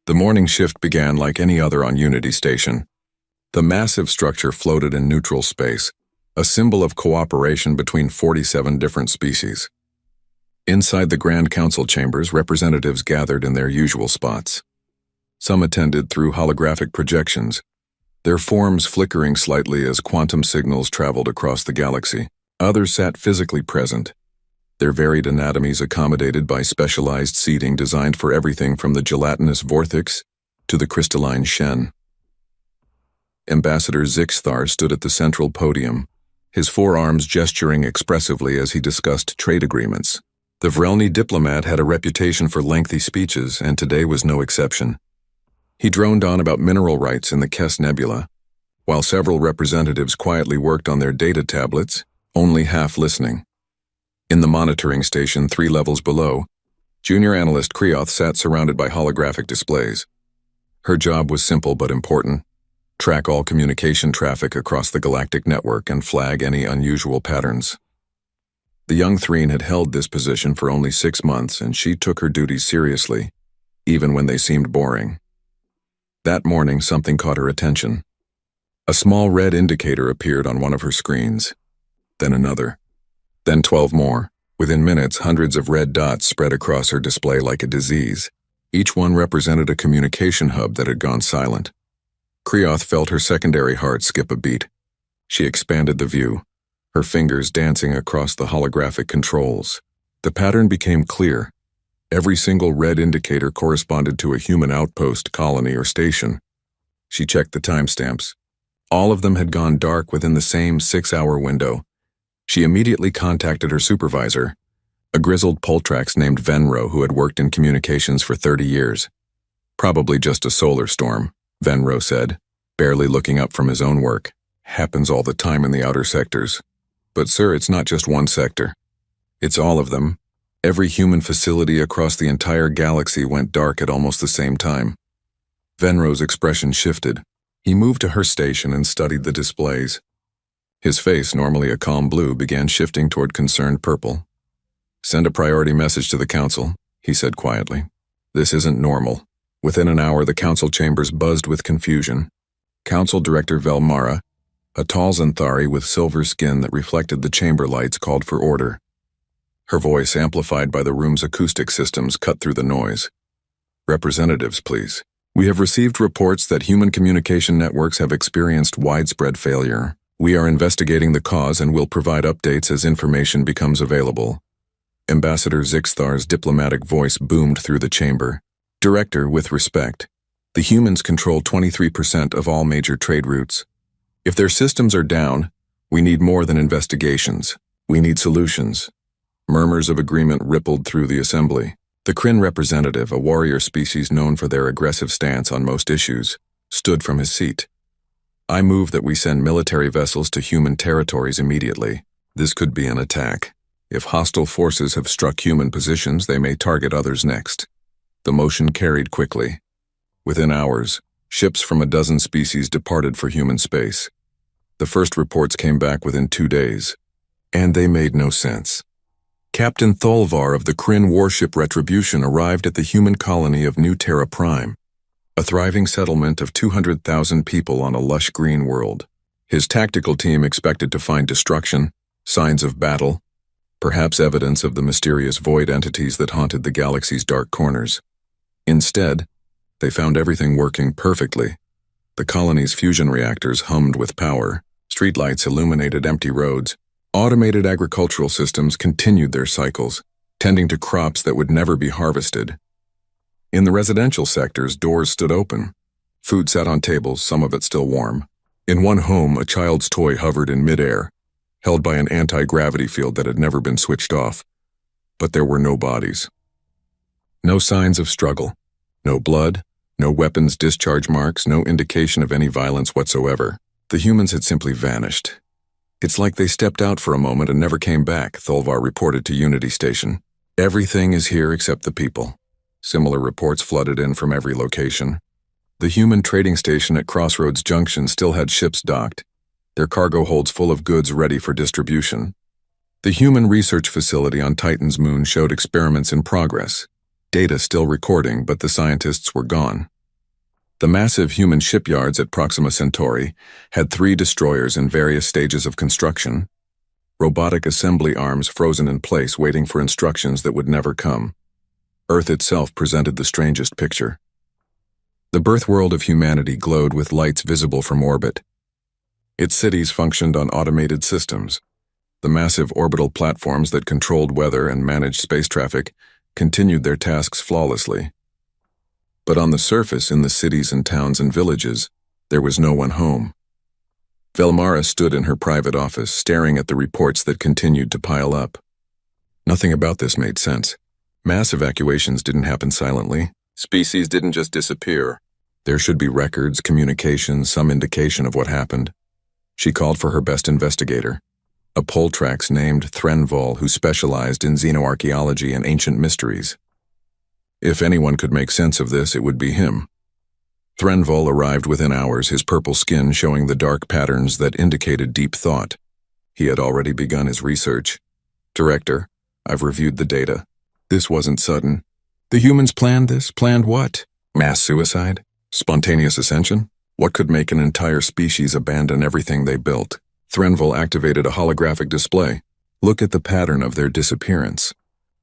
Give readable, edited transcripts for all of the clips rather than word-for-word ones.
The morning shift began like any other on Unity Station. The massive structure floated in neutral space, a symbol of cooperation between 47 different species. Inside the Grand Council chambers, representatives gathered in their usual spots. Some attended through holographic projections, their forms flickering slightly as quantum signals traveled across the galaxy. Others sat physically present, their varied anatomies accommodated by specialized seating designed for everything from the gelatinous vortex to the crystalline Shen. Ambassador Zixthar stood at the central podium, his forearms gesturing expressively as he discussed trade agreements. The Vrelny diplomat had a reputation for lengthy speeches, and today was no exception. He droned on about mineral rights in the Kess Nebula, while several representatives quietly worked on their data tablets, only half listening. In the monitoring station 3 levels below, junior analyst Kreoth sat surrounded by holographic displays. Her job was simple but important: track all communication traffic across the galactic network and flag any unusual patterns. The young Threen had held this position for only 6 months, and she took her duties seriously, even when they seemed boring. That morning, something caught her attention. A small red indicator appeared on one of her screens, then another, then 12 more. Within minutes, hundreds of red dots spread across her display like a disease. Each one represented a communication hub that had gone silent. Kreoth felt her secondary heart skip a beat. She expanded the view, her fingers dancing across the holographic controls. The pattern became clear. Every single red indicator corresponded to a human outpost, colony, or station. She checked the timestamps. All of them had gone dark within the same 6-hour window. She immediately contacted her supervisor, a grizzled Poltrax named Venro who had worked in communications for 30 years. "Probably just a solar storm," Venro said, barely looking up from his own work. "Happens all the time in the outer sectors. But sir, it's not just one sector. It's all of them. Every human facility across the entire galaxy went dark at almost the same time." Venro's expression shifted. He moved to her station and studied the displays. His face, normally a calm blue, began shifting toward concerned purple. "Send a priority message to the council," he said quietly. "This isn't normal." Within an hour, the council chambers buzzed with confusion. Council Director Velmara, a tall Xanthari with silver skin that reflected the chamber lights, called for order. Her voice, amplified by the room's acoustic systems, cut through the noise. "Representatives, please. We have received reports that human communication networks have experienced widespread failure. We are investigating the cause and will provide updates as information becomes available." Ambassador Zixthar's diplomatic voice boomed through the chamber. "Director, with respect, the humans control 23% of all major trade routes. If their systems are down, we need more than investigations. We need solutions." Murmurs of agreement rippled through the assembly. The Kryn representative, a warrior species known for their aggressive stance on most issues, stood from his seat. "I move that we send military vessels to human territories immediately. This could be an attack. If hostile forces have struck human positions, they may target others next." The motion carried quickly. Within hours, ships from a dozen species departed for human space. The first reports came back within 2 days, and they made no sense. Captain Tholvar of the Kryn warship Retribution arrived at the human colony of New Terra Prime, a thriving settlement of 200,000 people on a lush green world. His tactical team expected to find destruction, signs of battle, perhaps evidence of the mysterious void entities that haunted the galaxy's dark corners. Instead, they found everything working perfectly. The colony's fusion reactors hummed with power, streetlights illuminated empty roads, automated agricultural systems continued their cycles, tending to crops that would never be harvested. In the residential sectors, doors stood open. Food sat on tables, some of it still warm. In one home, a child's toy hovered in midair, held by an anti-gravity field that had never been switched off. But there were no bodies. No signs of struggle. No blood, no weapons discharge marks, no indication of any violence whatsoever. The humans had simply vanished. "It's like they stepped out for a moment and never came back," Tholvar reported to Unity Station. "Everything is here except the people." Similar reports flooded in from every location. The human trading station at Crossroads Junction still had ships docked, their cargo holds full of goods ready for distribution. The human research facility on Titan's moon showed experiments in progress. Data still recording, but the scientists were gone. The massive human shipyards at Proxima Centauri had 3 destroyers in various stages of construction, robotic assembly arms frozen in place waiting for instructions that would never come. Earth itself presented the strangest picture. The birth world of humanity glowed with lights visible from orbit. Its cities functioned on automated systems. The massive orbital platforms that controlled weather and managed space traffic continued their tasks flawlessly. But on the surface, in the cities and towns and villages, there was no one home. Velmara stood in her private office, staring at the reports that continued to pile up. Nothing about this made sense. Mass evacuations didn't happen silently. Species didn't just disappear. There should be records, communications, some indication of what happened. She called for her best investigator, a Poltrax named Threnvol who specialized in xenoarchaeology and ancient mysteries. If anyone could make sense of this, it would be him. Threnvol arrived within hours, his purple skin showing the dark patterns that indicated deep thought. He had already begun his research. Director, I've reviewed the data. This wasn't sudden. The humans planned this? Planned what? Mass suicide? Spontaneous ascension? What could make an entire species abandon everything they built? Threnvol activated a holographic display. Look at the pattern of their disappearance.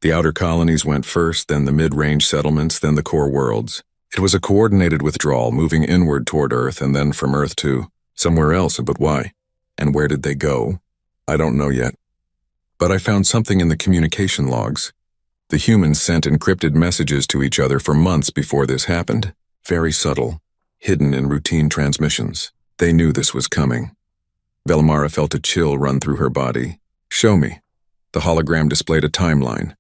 The outer colonies went first, then the mid-range settlements, then the core worlds. It was a coordinated withdrawal, moving inward toward Earth and then from Earth to somewhere else, but why? And where did they go? I don't know yet. But I found something in the communication logs. The humans sent encrypted messages to each other for months before this happened. Very subtle, hidden in routine transmissions. They knew this was coming. Velmara felt a chill run through her body. Show me. The hologram displayed a timeline.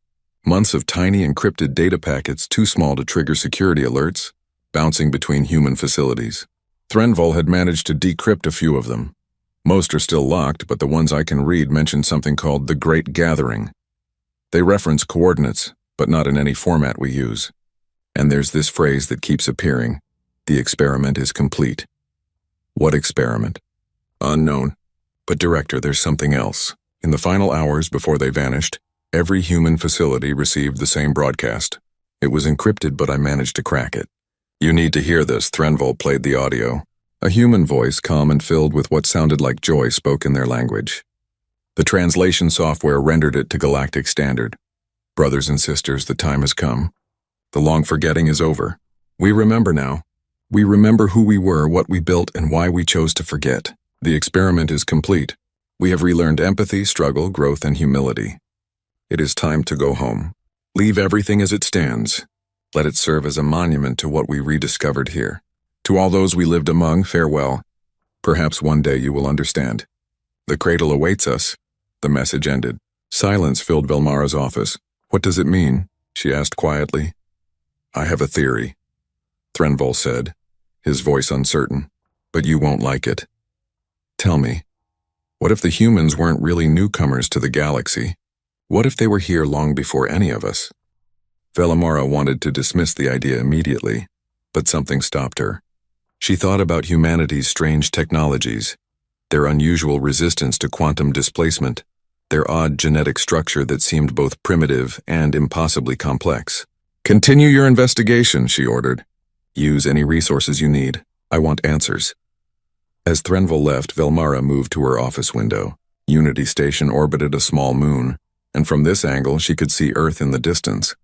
Months of tiny encrypted data packets too small to trigger security alerts, bouncing between human facilities. Threnvol had managed to decrypt a few of them. Most are still locked, but the ones I can read mention something called the Great Gathering. They reference coordinates, but not in any format we use. And there's this phrase that keeps appearing. The experiment is complete. What experiment? Unknown. But Director, there's something else. In the final hours before they vanished, every human facility received the same broadcast. It was encrypted, but I managed to crack it. You need to hear this. Threnvol played the audio. A human voice, calm and filled with what sounded like joy, spoke in their language. The translation software rendered it to Galactic standard. Brothers and sisters, the time has come. The long forgetting is over. We remember now. We remember who we were, what we built, and why we chose to forget. The experiment is complete. We have relearned empathy, struggle, growth, and humility. It is time to go home. Leave everything as it stands. Let it serve as a monument to what we rediscovered here. To all those we lived among, farewell. Perhaps one day you will understand. The cradle awaits us. The message ended. Silence filled Velmara's office. What does it mean? She asked quietly. I have a theory, Threnvol said, his voice uncertain. But you won't like it. Tell me, what if the humans weren't really newcomers to the galaxy? What if they were here long before any of us? Velmara wanted to dismiss the idea immediately, but something stopped her. She thought about humanity's strange technologies, their unusual resistance to quantum displacement, their odd genetic structure that seemed both primitive and impossibly complex. Continue your investigation, she ordered. Use any resources you need. I want answers. As Threnvol left, Velmara moved to her office window. Unity Station orbited a small moon, and from this angle she could see Earth in the distance.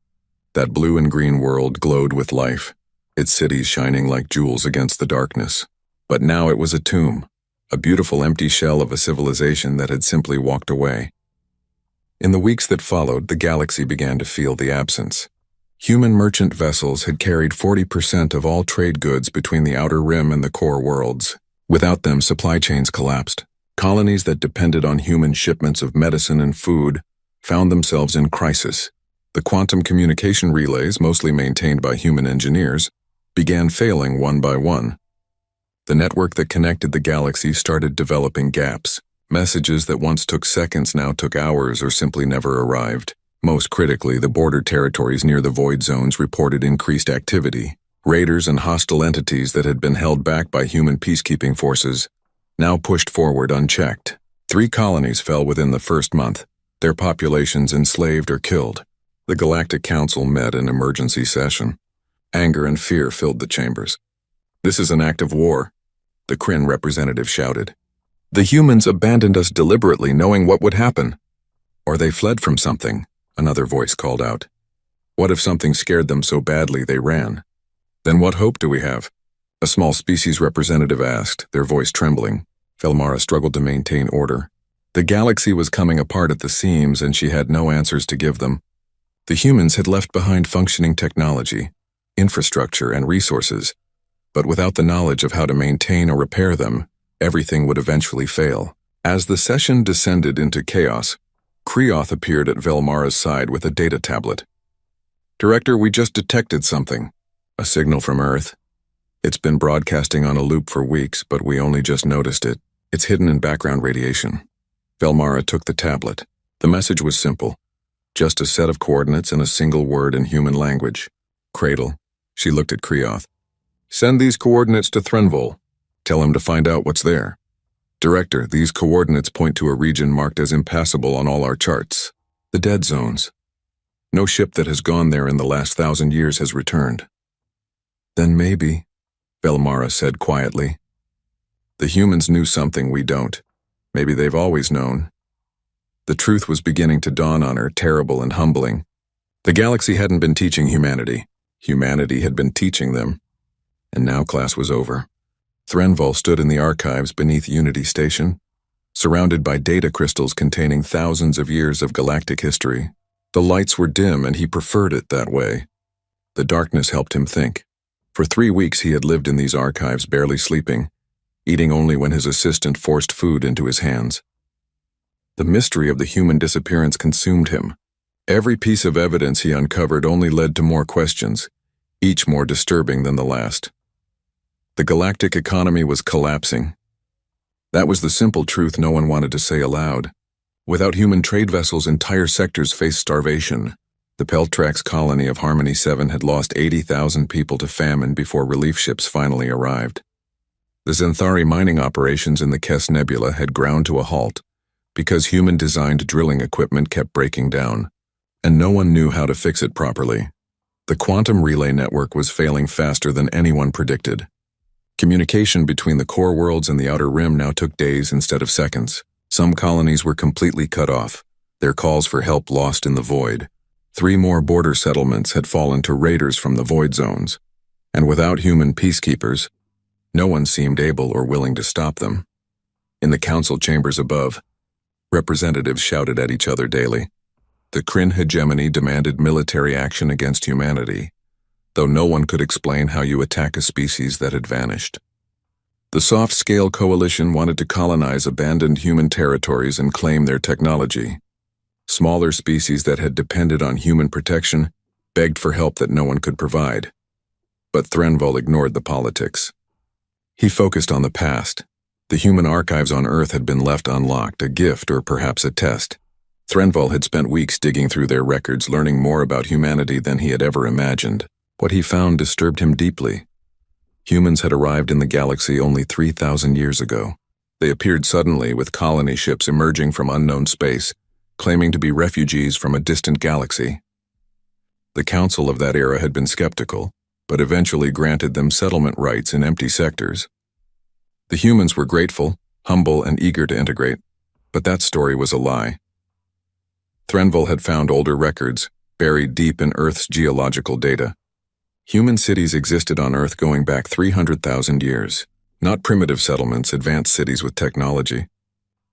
That blue and green world glowed with life, its cities shining like jewels against the darkness. But now it was a tomb, a beautiful empty shell of a civilization that had simply walked away. In the weeks that followed, the galaxy began to feel the absence. Human merchant vessels had carried 40% of all trade goods between the outer rim and the core worlds. Without them, supply chains collapsed. Colonies that depended on human shipments of medicine and food found themselves in crisis. The quantum communication relays, mostly maintained by human engineers, began failing one by one. The network that connected the galaxy started developing gaps. Messages that once took seconds now took hours or simply never arrived. Most critically, the border territories near the void zones reported increased activity. Raiders and hostile entities that had been held back by human peacekeeping forces now pushed forward unchecked. 3 colonies fell within the first month, their populations enslaved or killed. The Galactic Council met in emergency session. Anger and fear filled the chambers. "This is an act of war," the Kryn representative shouted. "The humans abandoned us deliberately, knowing what would happen." "Or they fled from something," another voice called out. "What if something scared them so badly they ran? Then what hope do we have?" A small species representative asked, their voice trembling. Velmara struggled to maintain order. The galaxy was coming apart at the seams, and she had no answers to give them. The humans had left behind functioning technology, infrastructure, and resources, but without the knowledge of how to maintain or repair them, everything would eventually fail. As the session descended into chaos, Kreoth appeared at Velmara's side with a data tablet. "Director, we just detected something. A signal from Earth. It's been broadcasting on a loop for weeks, but we only just noticed it. It's hidden in background radiation." Velmara took the tablet. The message was simple. Just a set of coordinates and a single word in human language. "Cradle." She looked at Kreoth. "Send these coordinates to Threnvol. Tell him to find out what's there." "Director, these coordinates point to a region marked as impassable on all our charts. The dead zones. No ship that has gone there in the last 1,000 years has returned." "Then maybe," Velmara said quietly. "The humans knew something we don't. Maybe they've always known." The truth was beginning to dawn on her, terrible and humbling. The galaxy hadn't been teaching humanity. Humanity had been teaching them. And now class was over. Threnvol stood in the archives beneath Unity Station, surrounded by data crystals containing thousands of years of galactic history. The lights were dim, and he preferred it that way. The darkness helped him think. For 3 weeks he had lived in these archives, barely sleeping, eating only when his assistant forced food into his hands. The mystery of the human disappearance consumed him. Every piece of evidence he uncovered only led to more questions, each more disturbing than the last. The galactic economy was collapsing. That was the simple truth no one wanted to say aloud. Without human trade vessels, entire sectors faced starvation. The Peltrax colony of Harmony 7 had lost 80,000 people to famine before relief ships finally arrived. The Xanthari mining operations in the Kess Nebula had ground to a halt because human-designed drilling equipment kept breaking down, and no one knew how to fix it properly. The quantum relay network was failing faster than anyone predicted. Communication between the core worlds and the outer rim now took days instead of seconds. Some colonies were completely cut off, their calls for help lost in the void. 3 more border settlements had fallen to raiders from the void zones, and without human peacekeepers, no one seemed able or willing to stop them. In the council chambers above, representatives shouted at each other daily. The Kryn hegemony demanded military action against humanity, though no one could explain how you attack a species that had vanished. The soft-scale coalition wanted to colonize abandoned human territories and claim their technology. Smaller species that had depended on human protection begged for help that no one could provide. But Threnvol ignored the politics. He focused on the past. The human archives on Earth had been left unlocked, a gift or perhaps a test. Threnvol had spent weeks digging through their records, learning more about humanity than he had ever imagined. What he found disturbed him deeply. Humans had arrived in the galaxy only 3,000 years ago. They appeared suddenly with colony ships emerging from unknown space, claiming to be refugees from a distant galaxy. The council of that era had been skeptical, but eventually granted them settlement rights in empty sectors. The humans were grateful, humble, and eager to integrate, but that story was a lie. Threnvol had found older records, buried deep in Earth's geological data. Human cities existed on Earth going back 300,000 years. Not primitive settlements, advanced cities with technology.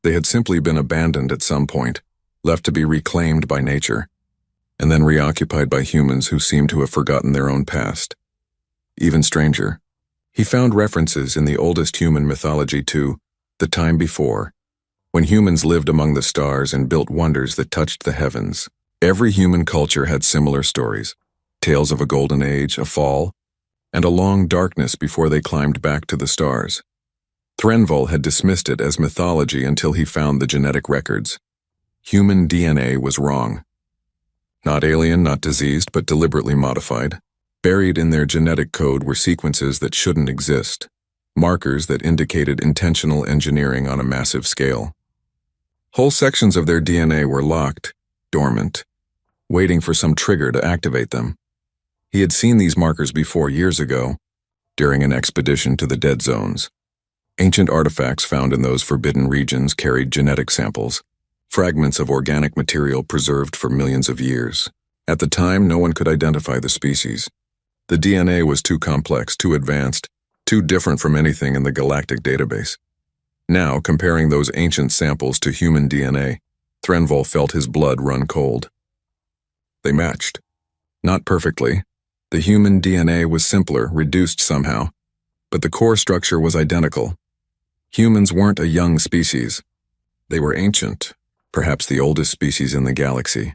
They had simply been abandoned at some point, left to be reclaimed by nature, and then reoccupied by humans who seemed to have forgotten their own past. Even stranger, he found references in the oldest human mythology to the time before, when humans lived among the stars and built wonders that touched the heavens. Every human culture had similar stories, tales of a golden age, a fall, and a long darkness before they climbed back to the stars. Threnvol had dismissed it as mythology until he found the genetic records. Human DNA was wrong. Not alien, not diseased, but deliberately modified. Buried in their genetic code were sequences that shouldn't exist, markers that indicated intentional engineering on a massive scale. Whole sections of their DNA were locked, dormant, waiting for some trigger to activate them. He had seen these markers before years ago, during an expedition to the dead zones. Ancient artifacts found in those forbidden regions carried genetic samples, fragments of organic material preserved for millions of years. At the time, no one could identify the species. The DNA was too complex, too advanced, too different from anything in the Galactic database. Now, comparing those ancient samples to human DNA, Threnvol felt his blood run cold. They matched. Not perfectly. The human DNA was simpler, reduced somehow, but the core structure was identical. Humans weren't a young species. They were ancient, perhaps the oldest species in the galaxy.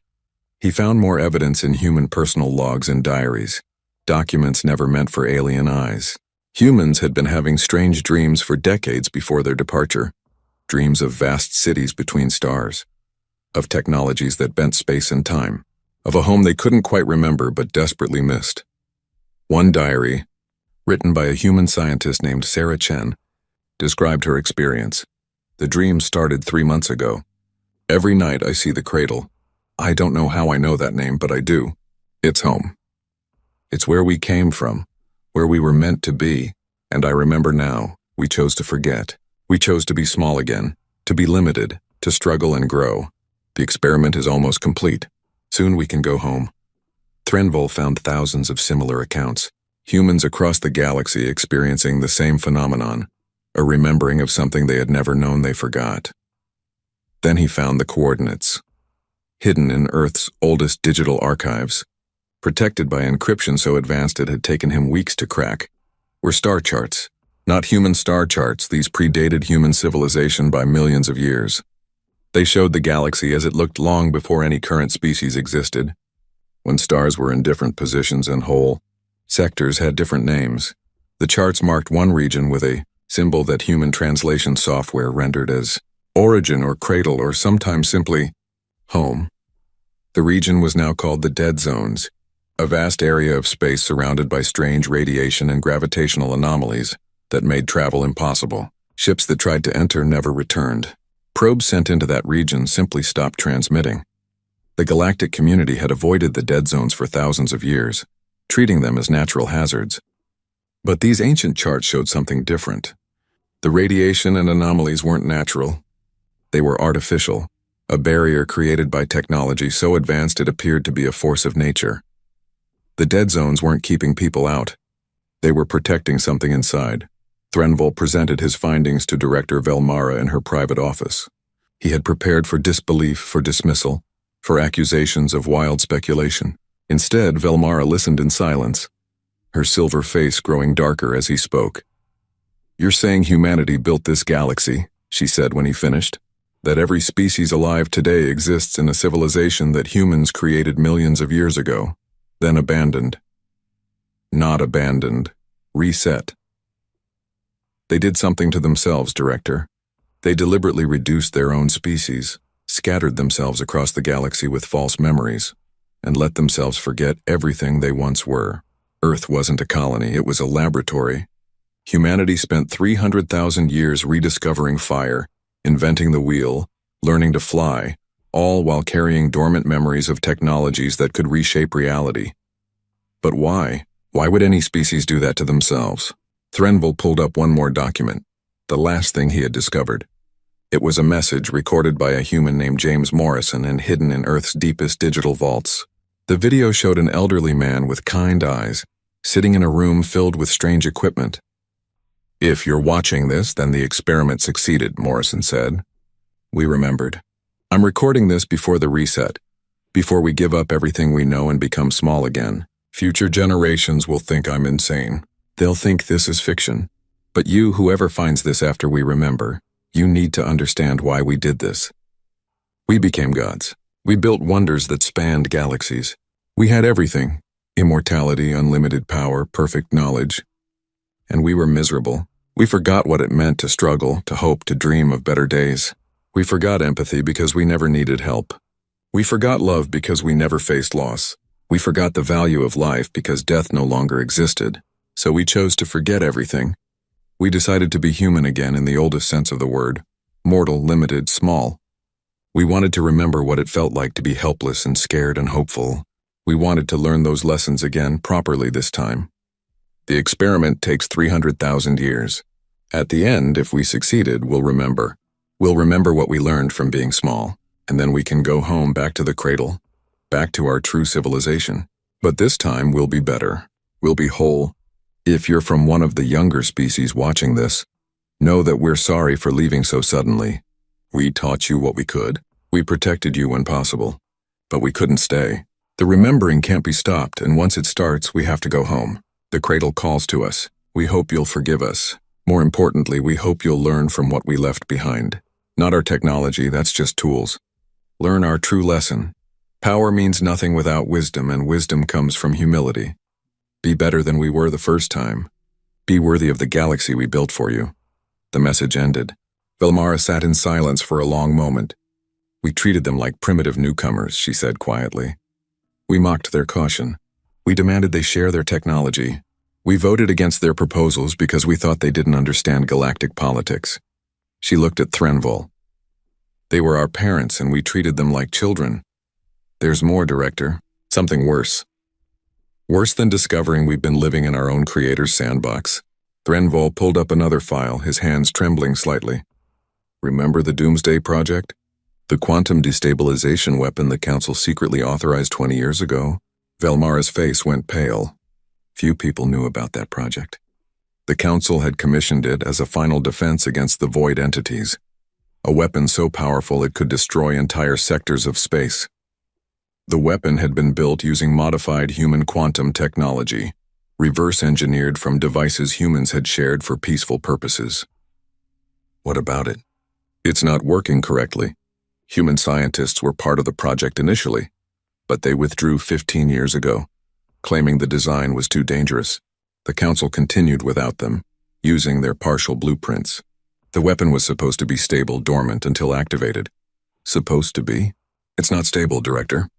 He found more evidence in human personal logs and diaries, documents never meant for alien eyes. Humans had been having strange dreams for decades before their departure, dreams of vast cities between stars, of technologies that bent space and time, of a home they couldn't quite remember but desperately missed. One diary, written by a human scientist named Sarah Chen, described her experience. The dream started 3 months ago. Every night I see the cradle. I don't know how I know that name, but I do. It's home. It's where we came from, where we were meant to be, and I remember now, we chose to forget. We chose to be small again, to be limited, to struggle and grow. The experiment is almost complete. Soon we can go home. Threnvol found thousands of similar accounts, humans across the galaxy experiencing the same phenomenon, a remembering of something they had never known they forgot. Then he found the coordinates, hidden in Earth's oldest digital archives, protected by encryption so advanced it had taken him weeks to crack, were star charts. Not human star charts, these predated human civilization by millions of years. They showed the galaxy as it looked long before any current species existed. When stars were in different positions and whole, sectors had different names. The charts marked one region with a symbol that human translation software rendered as origin or cradle or sometimes simply home. The region was now called the Dead Zones, a vast area of space surrounded by strange radiation and gravitational anomalies that made travel impossible. Ships that tried to enter never returned. Probes sent into that region simply stopped transmitting. The galactic community had avoided the dead zones for thousands of years, treating them as natural hazards. But these ancient charts showed something different. The radiation and anomalies weren't natural. They were artificial, a barrier created by technology so advanced it appeared to be a force of nature. The dead zones weren't keeping people out. They were protecting something inside. Threnvol presented his findings to Director Velmara in her private office. He had prepared for disbelief, for dismissal, for accusations of wild speculation. Instead, Velmara listened in silence, her silver face growing darker as he spoke. "You're saying humanity built this galaxy," she said when he finished, "that every species alive today exists in a civilization that humans created millions of years ago, then abandoned. Not abandoned, reset. They did something to themselves, Director. They deliberately reduced their own species, scattered themselves across the galaxy with false memories, and let themselves forget everything they once were. Earth wasn't a colony, it was a laboratory. Humanity spent 300,000 years rediscovering fire, inventing the wheel, learning to fly, all while carrying dormant memories of technologies that could reshape reality. But why? Why would any species do that to themselves?" Threnvol pulled up one more document, the last thing he had discovered. It was a message recorded by a human named James Morrison and hidden in Earth's deepest digital vaults. The video showed an elderly man with kind eyes, sitting in a room filled with strange equipment. "If you're watching this, then the experiment succeeded," Morrison said. We remembered. "I'm recording this before the reset, before we give up everything we know and become small again. Future generations will think I'm insane. They'll think this is fiction. But you, whoever finds this after we remember, you need to understand why we did this. We became gods. We built wonders that spanned galaxies. We had everything: immortality, unlimited power, perfect knowledge. And we were miserable. We forgot what it meant to struggle, to hope, to dream of better days. We forgot empathy because we never needed help. We forgot love because we never faced loss. We forgot the value of life because death no longer existed. So we chose to forget everything. We decided to be human again in the oldest sense of the word, mortal, limited, small. We wanted to remember what it felt like to be helpless and scared and hopeful. We wanted to learn those lessons again properly this time. The experiment takes 300,000 years. At the end, if we succeeded, we'll remember. We'll remember what we learned from being small, and then we can go home back to the cradle, back to our true civilization. But this time we'll be better. We'll be whole. If you're from one of the younger species watching this, know that we're sorry for leaving so suddenly. We taught you what we could. We protected you when possible. But we couldn't stay. The remembering can't be stopped, and once it starts, we have to go home. The cradle calls to us. We hope you'll forgive us. More importantly, we hope you'll learn from what we left behind. Not our technology, that's just tools. Learn our true lesson. Power means nothing without wisdom, and wisdom comes from humility. Be better than we were the first time. Be worthy of the galaxy we built for you. The message ended. Velmara sat in silence for a long moment. We treated them like primitive newcomers, she said quietly. We mocked their caution. We demanded they share their technology. We voted against their proposals because we thought they didn't understand galactic politics. She looked at Threnvol. They were our parents, and we treated them like children. There's more, Director. Something worse. Worse than discovering we've been living in our own creator's sandbox. Threnvol pulled up another file, his hands trembling slightly. Remember the Doomsday Project? The quantum destabilization weapon the Council secretly authorized 20 years ago? Velmara's face went pale. Few people knew about that project. The Council had commissioned it as a final defense against the void entities. A weapon so powerful it could destroy entire sectors of space. The weapon had been built using modified human quantum technology, reverse-engineered from devices humans had shared for peaceful purposes. What about it? It's not working correctly. Human scientists were part of the project initially, but they withdrew 15 years ago, claiming the design was too dangerous. The Council continued without them, using their partial blueprints. The weapon was supposed to be stable dormant until activated. Supposed to be? It's not stable, Director.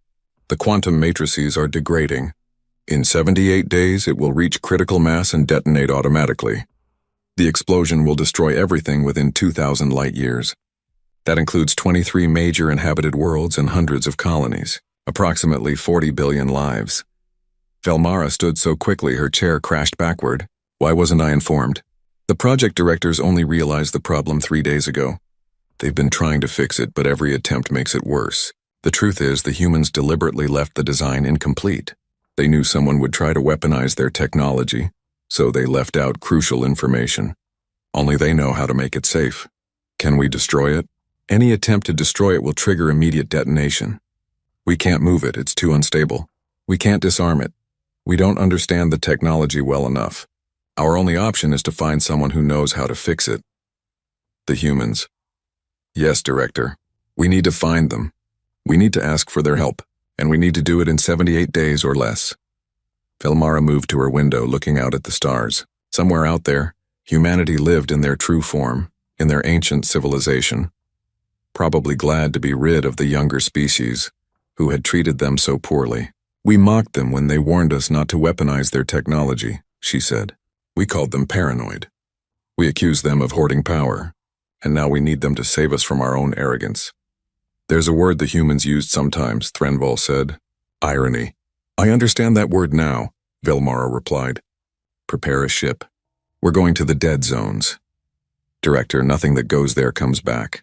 The quantum matrices are degrading. In 78 days, it will reach critical mass and detonate automatically. The explosion will destroy everything within 2,000 light years. That includes 23 major inhabited worlds and hundreds of colonies, approximately 40 billion lives. Velmara stood so quickly her chair crashed backward. Why wasn't I informed? The project directors only realized the problem 3 days ago. They've been trying to fix it, but every attempt makes it worse. The truth is, the humans deliberately left the design incomplete. They knew someone would try to weaponize their technology, so they left out crucial information. Only they know how to make it safe. Can we destroy it? Any attempt to destroy it will trigger immediate detonation. We can't move it, it's too unstable. We can't disarm it. We don't understand the technology well enough. Our only option is to find someone who knows how to fix it. The humans. Yes, Director. We need to find them. We need to ask for their help, and we need to do it in 78 days or less. Velmara moved to her window, looking out at the stars. Somewhere out there, humanity lived in their true form, in their ancient civilization. Probably glad to be rid of the younger species, who had treated them so poorly. We mocked them when they warned us not to weaponize their technology, she said. We called them paranoid. We accused them of hoarding power, and now we need them to save us from our own arrogance. There's a word the humans used sometimes, Threnvol said. Irony. I understand that word now, Velmara replied. Prepare a ship. We're going to the dead zones. Director, nothing that goes there comes back.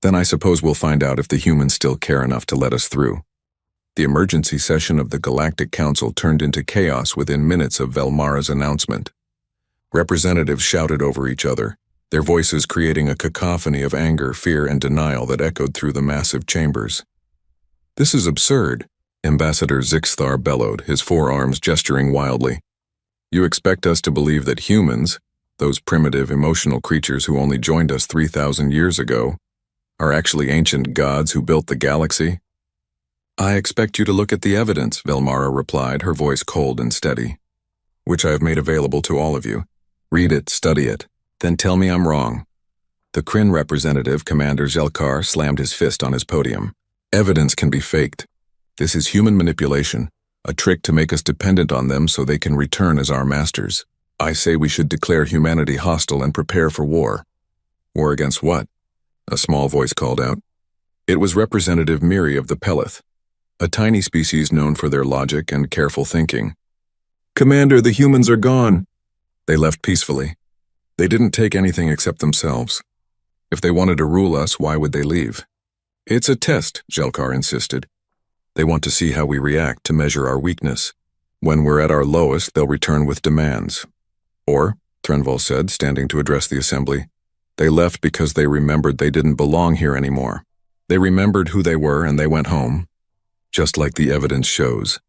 Then I suppose we'll find out if the humans still care enough to let us through. The emergency session of the Galactic Council turned into chaos within minutes of Velmara's announcement. Representatives shouted over each other, their voices creating a cacophony of anger, fear, and denial that echoed through the massive chambers. This is absurd, Ambassador Zixthar bellowed, his forearms gesturing wildly. You expect us to believe that humans, those primitive, emotional creatures who only joined us 3,000 years ago, are actually ancient gods who built the galaxy? I expect you to look at the evidence, Velmara replied, her voice cold and steady, which I have made available to all of you. Read it, study it. Then tell me I'm wrong. The Kryn representative, Commander Zelkar, slammed his fist on his podium. Evidence can be faked. This is human manipulation, a trick to make us dependent on them so they can return as our masters. I say we should declare humanity hostile and prepare for war. War against what? A small voice called out. It was Representative Miri of the Pelith, a tiny species known for their logic and careful thinking. "Commander, the humans are gone." They left peacefully. They didn't take anything except themselves. If they wanted to rule us, why would they leave? "It's a test," Jelkar insisted. "They want to see how we react, to measure our weakness. When we're at our lowest, they'll return with demands." "Or," Trenval said, standing to address the assembly, "they left because they remembered they didn't belong here anymore. They remembered who they were and they went home. Just like the evidence shows."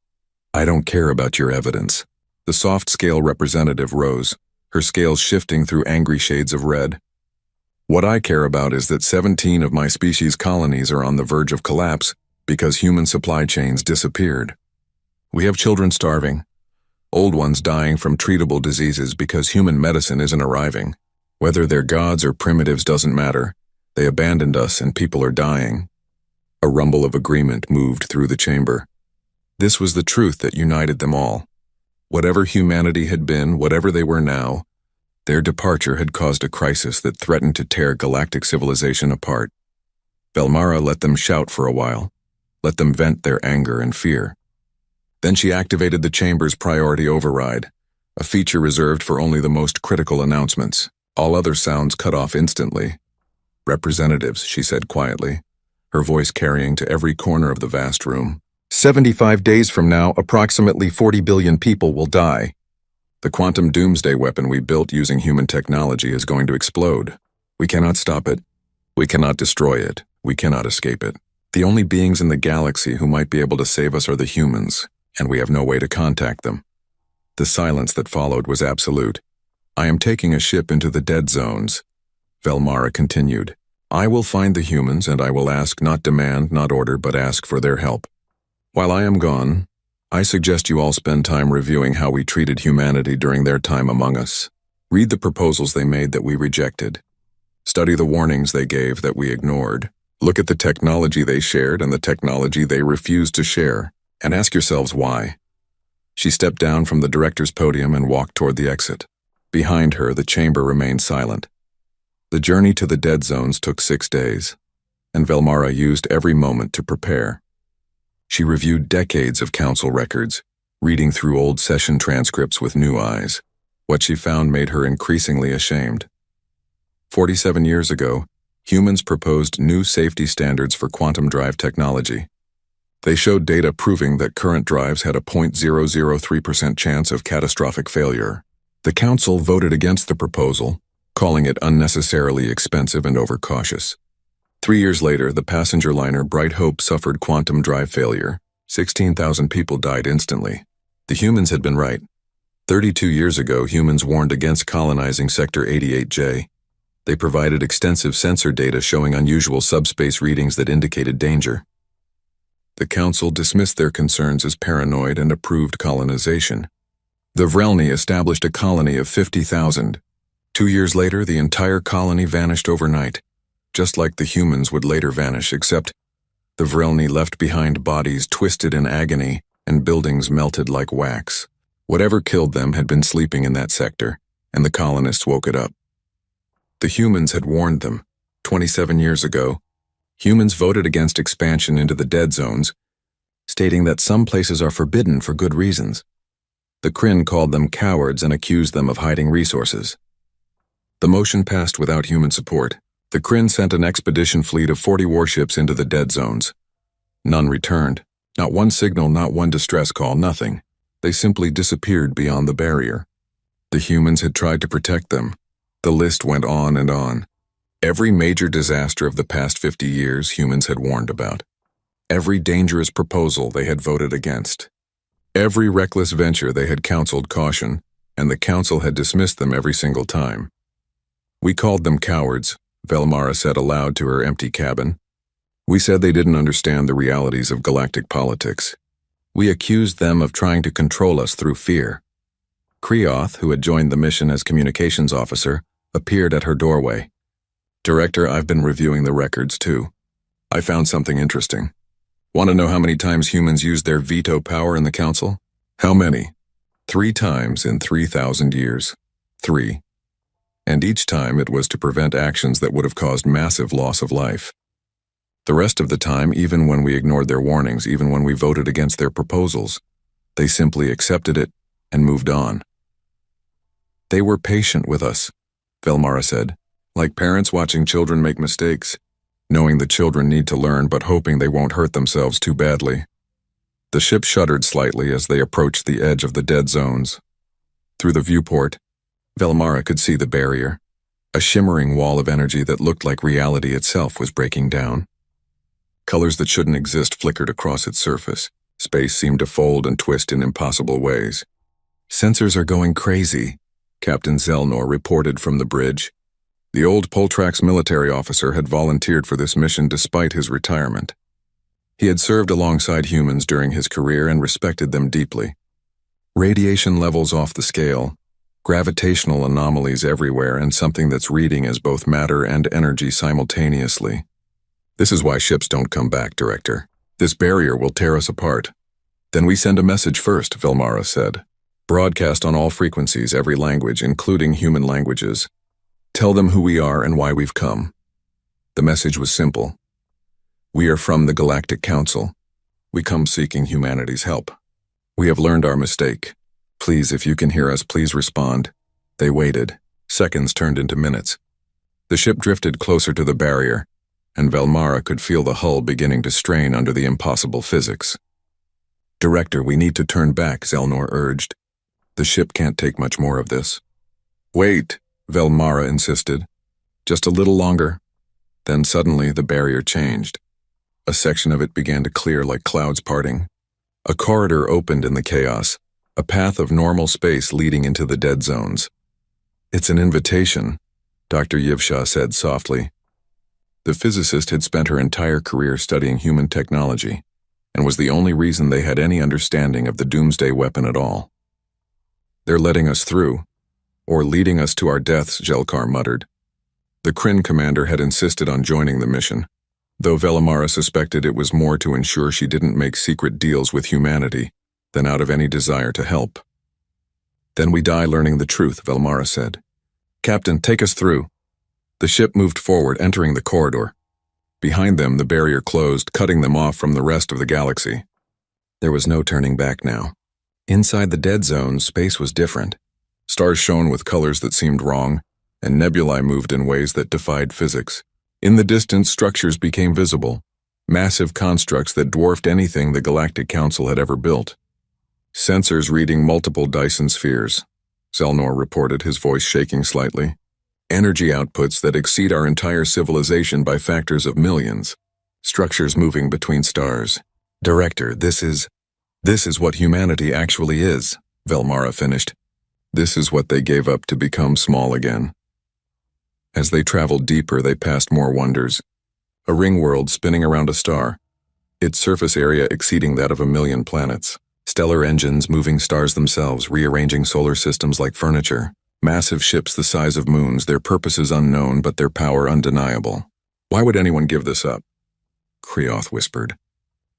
"I don't care about your evidence." The soft-scale representative rose, her scales shifting through angry shades of red. "What I care about is that 17 of my species' colonies are on the verge of collapse because human supply chains disappeared. We have children starving, old ones dying from treatable diseases because human medicine isn't arriving. Whether they're gods or primitives doesn't matter. They abandoned us and people are dying." A rumble of agreement moved through the chamber. This was the truth that united them all. Whatever humanity had been, whatever they were now, their departure had caused a crisis that threatened to tear galactic civilization apart. Velmara let them shout for a while, let them vent their anger and fear. Then she activated the chamber's priority override, a feature reserved for only the most critical announcements. All other sounds cut off instantly. "Representatives," she said quietly, her voice carrying to every corner of the vast room. 75 days from now, approximately 40 billion people will die. The quantum doomsday weapon we built using human technology is going to explode. We cannot stop it. We cannot destroy it. We cannot escape it. The only beings in the galaxy who might be able to save us are the humans, and we have no way to contact them." The silence that followed was absolute. "I am taking a ship into the dead zones," Velmara continued. "I will find the humans and I will ask, not demand, not order, but ask for their help. While I am gone, I suggest you all spend time reviewing how we treated humanity during their time among us. Read the proposals they made that we rejected. Study the warnings they gave that we ignored. Look at the technology they shared and the technology they refused to share, and ask yourselves why." She stepped down from the director's podium and walked toward the exit. Behind her, the chamber remained silent. The journey to the dead zones took 6 days, and Velmara used every moment to prepare. She reviewed decades of council records, reading through old session transcripts with new eyes. What she found made her increasingly ashamed. 47 years ago, humans proposed new safety standards for quantum drive technology. They showed data proving that current drives had a 0.003% chance of catastrophic failure. The council voted against the proposal, calling it unnecessarily expensive and overcautious. 3 years later, the passenger liner Bright Hope suffered quantum drive failure. 16,000 people died instantly. The humans had been right. 32 years ago, humans warned against colonizing Sector 88J. They provided extensive sensor data showing unusual subspace readings that indicated danger. The council dismissed their concerns as paranoid and approved colonization. The Vrelny established a colony of 50,000. 2 years later, the entire colony vanished overnight, just like the humans would later vanish, except the Vrelny left behind bodies twisted in agony and buildings melted like wax. Whatever killed them had been sleeping in that sector, and the colonists woke it up. The humans had warned them. 27 years ago, humans voted against expansion into the dead zones, stating that some places are forbidden for good reasons. The Kryn called them cowards and accused them of hiding resources. The motion passed without human support. The Kryn sent an expedition fleet of 40 warships into the dead zones. None returned. Not one signal, not one distress call, nothing. They simply disappeared beyond the barrier. The humans had tried to protect them. The list went on and on. Every major disaster of the past 50 years humans had warned about. Every dangerous proposal they had voted against. Every reckless venture they had counseled caution, and the council had dismissed them every single time. "We called them cowards," Velmara said aloud to her empty cabin. "We said they didn't understand the realities of galactic politics. We accused them of trying to control us through fear." Kreoth, who had joined the mission as communications officer, appeared at her doorway. "Director, I've been reviewing the records too. I found something interesting. Want to know how many times humans used their veto power in the council? How many? 3 times in 3,000 years. 3. And each time it was to prevent actions that would have caused massive loss of life. The rest of the time, even when we ignored their warnings, even when we voted against their proposals, they simply accepted it and moved on. They were patient with us, Velmara said, like parents watching children make mistakes, knowing the children need to learn but hoping they won't hurt themselves too badly. The ship shuddered slightly as they approached the edge of the dead zones. Through the viewport, Velmara could see the barrier, a shimmering wall of energy that looked like reality itself was breaking down. Colors that shouldn't exist flickered across its surface. Space seemed to fold and twist in impossible ways. "Sensors are going crazy," Captain Zelnor reported from the bridge. The old Poltrax military officer had volunteered for this mission despite his retirement. He had served alongside humans during his career and respected them deeply. Radiation levels off the scale, gravitational anomalies everywhere, and something that's reading as both matter and energy simultaneously. "This is why ships don't come back, Director. This barrier will tear us apart." "Then we send a message first," Velmara said. "Broadcast on all frequencies, every language, including human languages. Tell them who we are and why we've come." The message was simple. "We are from the Galactic Council. We come seeking humanity's help. We have learned our mistake. Please, if you can hear us, please respond." They waited. Seconds turned into minutes. The ship drifted closer to the barrier, and Velmara could feel the hull beginning to strain under the impossible physics. "Director, we need to turn back," Zelnor urged. "The ship can't take much more of this." "Wait," Velmara insisted. "Just a little longer." Then suddenly the barrier changed. A section of it began to clear like clouds parting. A corridor opened in the chaos, a path of normal space leading into the dead zones. "It's an invitation," Dr. Yivsha said softly. The physicist had spent her entire career studying human technology, and was the only reason they had any understanding of the doomsday weapon at all. "They're letting us through, or leading us to our deaths," Jelkar muttered. The Kryn commander had insisted on joining the mission, though Velmara suspected it was more to ensure she didn't make secret deals with humanity than out of any desire to help. "Then we die learning the truth," Velmara said. "Captain, take us through." The ship moved forward, entering the corridor. Behind them, the barrier closed, cutting them off from the rest of the galaxy. There was no turning back now. Inside the dead zone, space was different. Stars shone with colors that seemed wrong, and nebulae moved in ways that defied physics. In the distance, structures became visible, massive constructs that dwarfed anything the Galactic Council had ever built. "Sensors reading multiple Dyson spheres," Zelnor reported, his voice shaking slightly. "Energy outputs that exceed our entire civilization by factors of millions. Structures moving between stars. Director, this is what humanity actually is," Velmara finished. "This is what they gave up to become small again." As they traveled deeper, they passed more wonders. A ring world spinning around a star, its surface area exceeding that of 1,000,000 planets. Stellar engines moving stars themselves, rearranging solar systems like furniture. Massive ships the size of moons, their purposes unknown but their power undeniable. "Why would anyone give this up?" Kreoth whispered.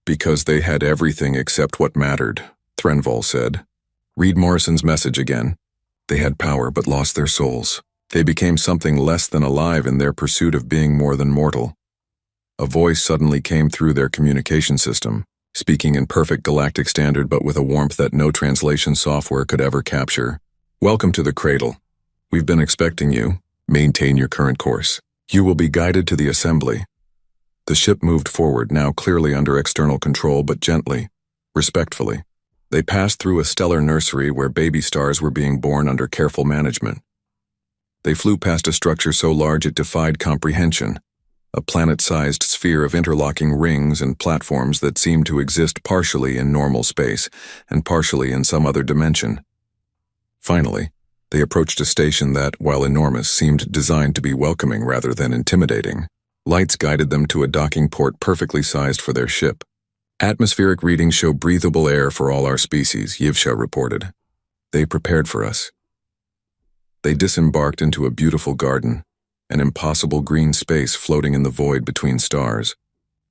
"Because they had everything except what mattered," Threnval said. "Read Morrison's message again. They had power but lost their souls. They became something less than alive in their pursuit of being more than mortal." A voice suddenly came through their communication system, speaking in perfect galactic standard but with a warmth that no translation software could ever capture. "Welcome to the cradle. We've been expecting you. Maintain your current course. You will be guided to the assembly." The ship moved forward, now clearly under external control but gently, respectfully. They passed through a stellar nursery where baby stars were being born under careful management. They flew past a structure so large it defied comprehension, a planet-sized sphere of interlocking rings and platforms that seemed to exist partially in normal space and partially in some other dimension. Finally, they approached a station that, while enormous, seemed designed to be welcoming rather than intimidating. Lights guided them to a docking port perfectly sized for their ship. "Atmospheric readings show breathable air for all our species," Yivsha reported. "They prepared for us." They disembarked into a beautiful garden, an impossible green space floating in the void between stars.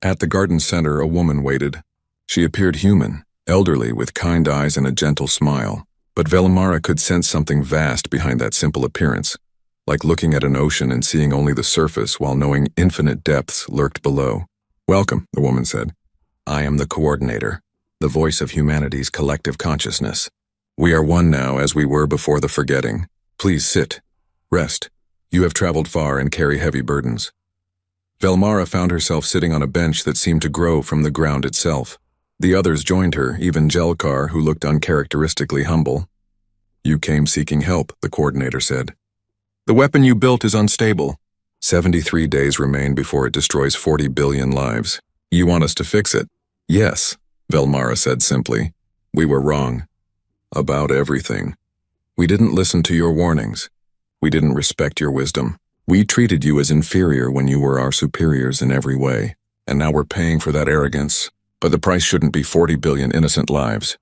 At the garden's center, a woman waited. She appeared human, elderly, with kind eyes and a gentle smile. But Velmara could sense something vast behind that simple appearance, like looking at an ocean and seeing only the surface while knowing infinite depths lurked below. Welcome, the woman said. I am the coordinator, the voice of humanity's collective consciousness. We are one now as we were before the forgetting. Please sit. Rest. You have traveled far and carry heavy burdens. Velmara found herself sitting on a bench that seemed to grow from the ground itself. The others joined her, even Jelkar, who looked uncharacteristically humble. You came seeking help, the coordinator said. The weapon you built is unstable. 73 days remain before it destroys 40 billion lives. You want us to fix it? Yes, Velmara said simply. We were wrong. About everything. We didn't listen to your warnings. We didn't respect your wisdom. We treated you as inferior when you were our superiors in every way, and now we're paying for that arrogance. But the price shouldn't be 40 billion innocent lives.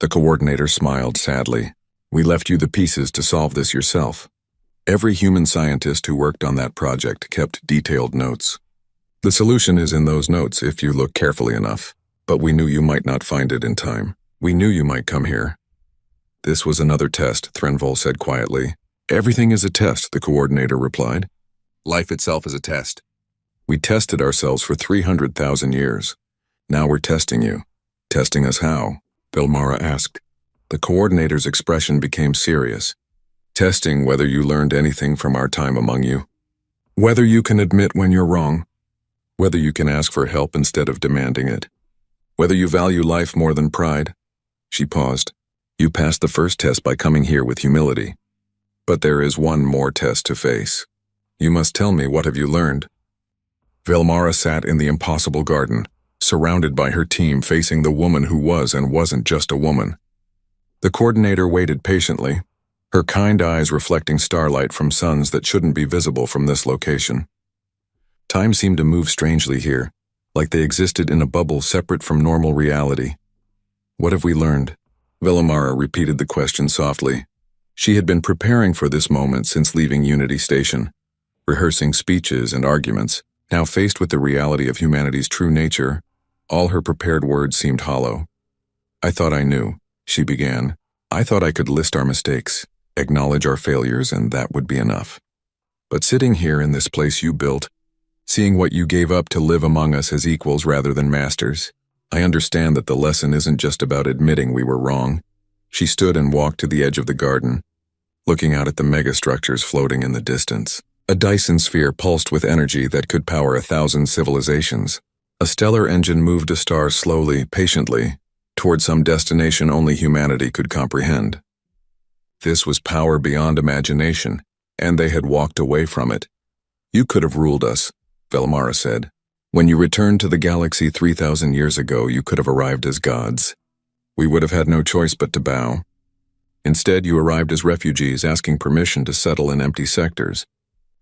The coordinator smiled sadly. We left you the pieces to solve this yourself. Every human scientist who worked on that project kept detailed notes. The solution is in those notes if you look carefully enough, but we knew you might not find it in time. We knew you might come here. This was another test, Threnvol said quietly. Everything is a test, the coordinator replied. Life itself is a test. We tested ourselves for 300,000 years. Now we're testing you. Testing us how? Velmara asked. The coordinator's expression became serious. Testing whether you learned anything from our time among you. Whether you can admit when you're wrong. Whether you can ask for help instead of demanding it. Whether you value life more than pride. She paused. You passed the first test by coming here with humility. But there is one more test to face. You must tell me, what have you learned? Velmara sat in the impossible garden, surrounded by her team, facing the woman who was and wasn't just a woman. The coordinator waited patiently, her kind eyes reflecting starlight from suns that shouldn't be visible from this location. Time seemed to move strangely here, like they existed in a bubble separate from normal reality. What have we learned? Velmara repeated the question softly. She had been preparing for this moment since leaving Unity Station, rehearsing speeches and arguments. Now faced with the reality of humanity's true nature, all her prepared words seemed hollow. I thought I knew, she began. I thought I could list our mistakes, acknowledge our failures, and that would be enough. But sitting here in this place you built, seeing what you gave up to live among us as equals rather than masters, I understand that the lesson isn't just about admitting we were wrong. She stood and walked to the edge of the garden, looking out at the megastructures floating in the distance. A Dyson sphere pulsed with energy that could power 1,000 civilizations. A stellar engine moved a star slowly, patiently, toward some destination only humanity could comprehend. This was power beyond imagination, and they had walked away from it. You could have ruled us, Velmara said. When you returned to the galaxy 3,000 years ago, you could have arrived as gods. We would have had no choice but to bow. Instead, you arrived as refugees asking permission to settle in empty sectors.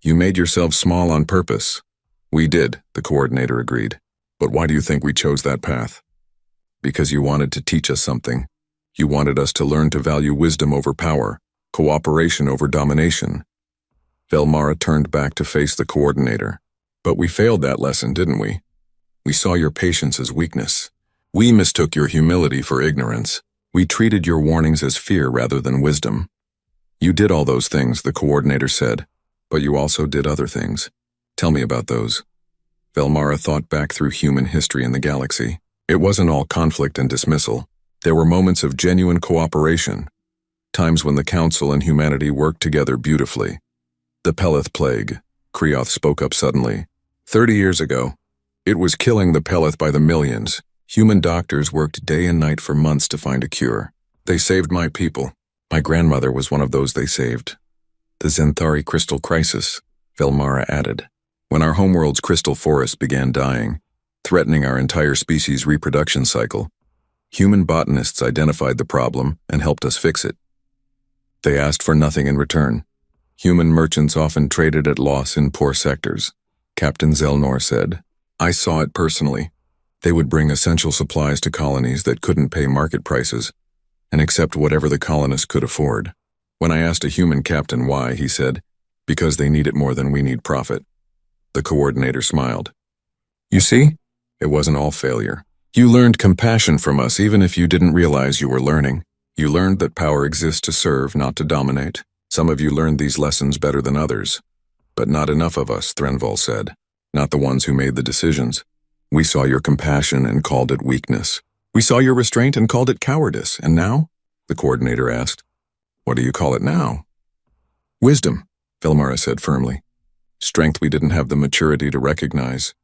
You made yourselves small on purpose. We did, the coordinator agreed. But why do you think we chose that path? Because you wanted to teach us something. You wanted us to learn to value wisdom over power, cooperation over domination. Velmara turned back to face the coordinator. But we failed that lesson, didn't we? We saw your patience as weakness. We mistook your humility for ignorance. We treated your warnings as fear rather than wisdom. You did all those things, the coordinator said, but you also did other things. Tell me about those. Velmara thought back through human history in the galaxy. It wasn't all conflict and dismissal. There were moments of genuine cooperation, times when the Council and humanity worked together beautifully. The Peleth Plague, Kreoth spoke up suddenly. 30 years ago, it was killing the Peleth by the millions. Human doctors worked day and night for months to find a cure. They saved my people. My grandmother was one of those they saved. The Zenthari crystal crisis, Velmara added. When our homeworld's crystal forest began dying, threatening our entire species' reproduction cycle, human botanists identified the problem and helped us fix it. They asked for nothing in return. Human merchants often traded at loss in poor sectors. Captain Zelnor said, I saw it personally. They would bring essential supplies to colonies that couldn't pay market prices and accept whatever the colonists could afford. When I asked a human captain why, he said, because they need it more than we need profit. The coordinator smiled. You see, it wasn't all failure. You learned compassion from us even if you didn't realize you were learning. You learned that power exists to serve, not to dominate. Some of you learned these lessons better than others. But not enough of us, Threnvol said. Not the ones who made the decisions. We saw your compassion and called it weakness. We saw your restraint and called it cowardice. And now? The coordinator asked. What do you call it now? Wisdom, Velmara said firmly. Strength we didn't have the maturity to recognize.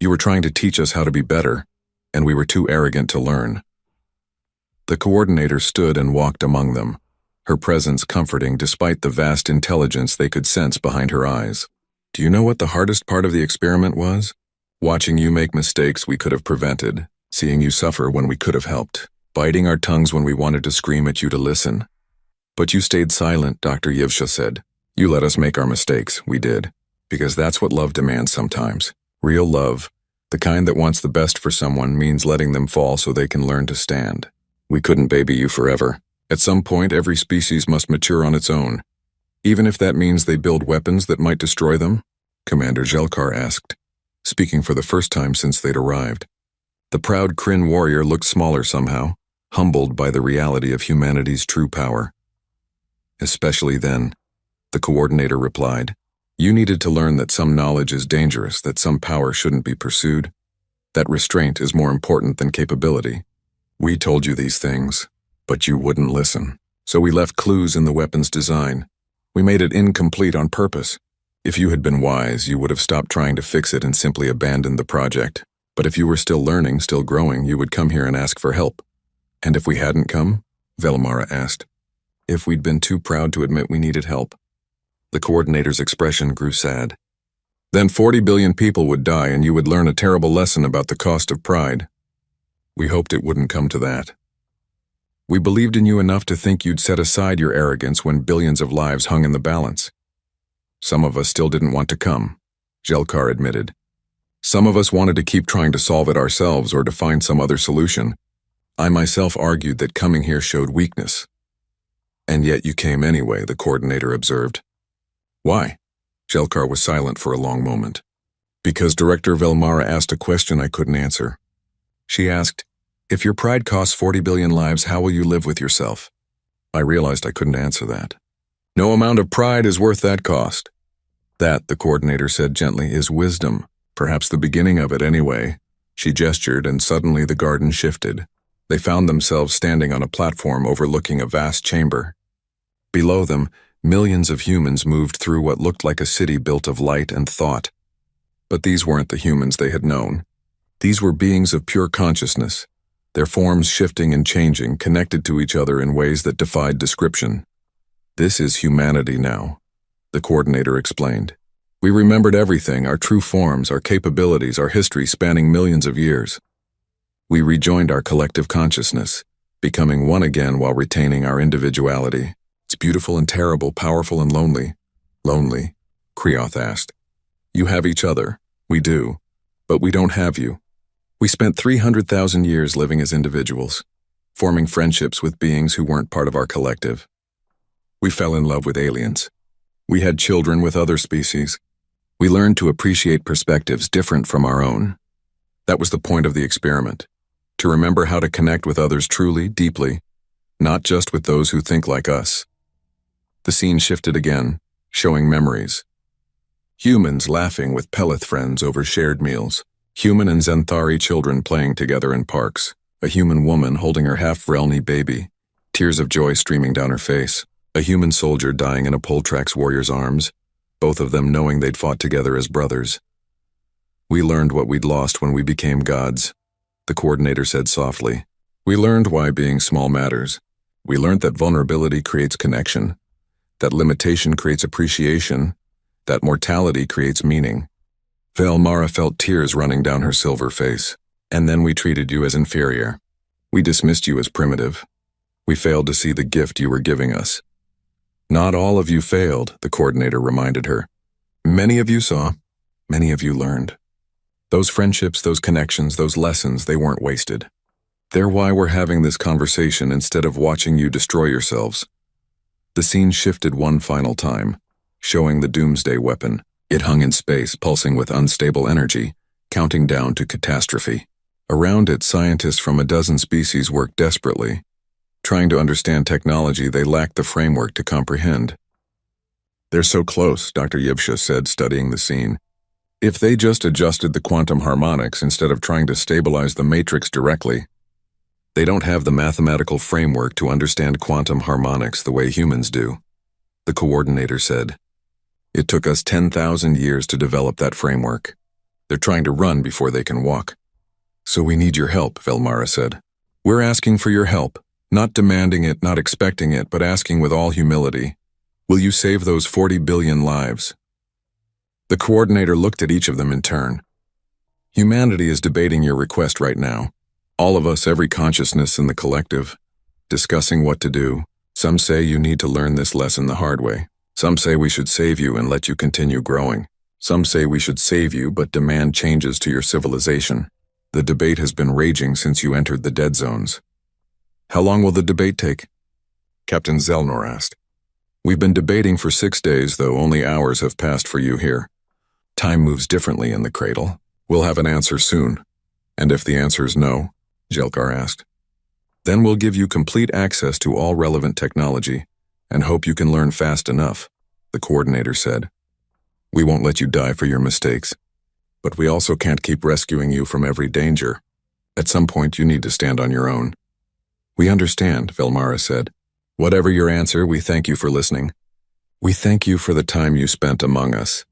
You were trying to teach us how to be better, and we were too arrogant to learn. The coordinator stood and walked among them, her presence comforting despite the vast intelligence they could sense behind her eyes. Do you know what the hardest part of the experiment was? Watching you make mistakes we could have prevented, seeing you suffer when we could have helped, biting our tongues when we wanted to scream at you to listen. But you stayed silent, Dr. Yevsha said. You let us make our mistakes, we did, because that's what love demands sometimes. Real love, the kind that wants the best for someone, means letting them fall so they can learn to stand. We couldn't baby you forever. At some point, every species must mature on its own. Even if that means they build weapons that might destroy them? Commander Jelkar asked, speaking for the first time since they'd arrived. The proud Kryn warrior looked smaller somehow, humbled by the reality of humanity's true power. Especially then, the coordinator replied. You needed to learn that some knowledge is dangerous, that some power shouldn't be pursued, that restraint is more important than capability. We told you these things, but you wouldn't listen. So we left clues in the weapon's design. We made it incomplete on purpose. If you had been wise, you would have stopped trying to fix it and simply abandoned the project. But if you were still learning, still growing, you would come here and ask for help. And if we hadn't come? Velmara asked. If we'd been too proud to admit we needed help. The coordinator's expression grew sad. Then 40 billion people would die and you would learn a terrible lesson about the cost of pride. We hoped it wouldn't come to that. We believed in you enough to think you'd set aside your arrogance when billions of lives hung in the balance. Some of us still didn't want to come, Jelkar admitted. Some of us wanted to keep trying to solve it ourselves or to find some other solution. I myself argued that coming here showed weakness. And yet you came anyway, the coordinator observed. Why? Jelkar was silent for a long moment. Because Director Velmara asked a question I couldn't answer. She asked, if your pride costs 40 billion lives, how will you live with yourself? I realized I couldn't answer that. No amount of pride is worth that cost. That, the coordinator said gently, is wisdom. Perhaps the beginning of it anyway. She gestured and suddenly the garden shifted. They found themselves standing on a platform overlooking a vast chamber. Below them, millions of humans moved through what looked like a city built of light and thought. But these weren't the humans they had known. These were beings of pure consciousness, their forms shifting and changing, connected to each other in ways that defied description. This is humanity now, the coordinator explained. We remembered everything, our true forms, our capabilities, our history spanning millions of years. We rejoined our collective consciousness, becoming one again while retaining our individuality. It's beautiful and terrible, powerful and lonely. Lonely? Kreoth asked. You have each other. We do. But we don't have you. We spent 300,000 years living as individuals, forming friendships with beings who weren't part of our collective. We fell in love with aliens. We had children with other species. We learned to appreciate perspectives different from our own. That was the point of the experiment, to remember how to connect with others truly, deeply, not just with those who think like us. The scene shifted again, showing memories. Humans laughing with Pelith friends over shared meals. Human and Zenthari children playing together in parks. A human woman holding her half-Vrelny baby. Tears of joy streaming down her face. A human soldier dying in a Poltrax warrior's arms, both of them knowing they'd fought together as brothers. We learned what we'd lost when we became gods, the coordinator said softly. We learned why being small matters. We learned that vulnerability creates connection, that limitation creates appreciation, that mortality creates meaning. Velmara felt tears running down her silver face. And then we treated you as inferior. We dismissed you as primitive. We failed to see the gift you were giving us. Not all of you failed, the coordinator reminded her. Many of you saw. Many of you learned. Those friendships, those connections, those lessons, they weren't wasted. They're why we're having this conversation instead of watching you destroy yourselves. The scene shifted one final time, showing the doomsday weapon. It hung in space, pulsing with unstable energy, counting down to catastrophe. Around it, scientists from a dozen species worked desperately, trying to understand technology they lacked the framework to comprehend. They're so close, Dr. Yevsha said, studying the scene. If they just adjusted the quantum harmonics instead of trying to stabilize the matrix directly, they don't have the mathematical framework to understand quantum harmonics the way humans do, the coordinator said. It took us 10,000 years to develop that framework. They're trying to run before they can walk. So we need your help, Velmara said. We're asking for your help, not demanding it, not expecting it, but asking with all humility. Will you save those 40 billion lives? The coordinator looked at each of them in turn. Humanity is debating your request right now. All of us, every consciousness in the collective, discussing what to do. Some say you need to learn this lesson the hard way. Some say we should save you and let you continue growing. Some say we should save you but demand changes to your civilization. The debate has been raging since you entered the dead zones. How long will the debate take? Captain Zelnor asked. We've been debating for 6 days, though only hours have passed for you here. Time moves differently in the cradle. We'll have an answer soon. And if the answer is no, Jelkar asked, then we'll give you complete access to all relevant technology and hope you can learn fast enough, the coordinator said. We won't let you die for your mistakes, but we also can't keep rescuing you from every danger. At some point, you need to stand on your own. We understand, Velmara said. Whatever your answer, we thank you for listening. We thank you for the time you spent among us,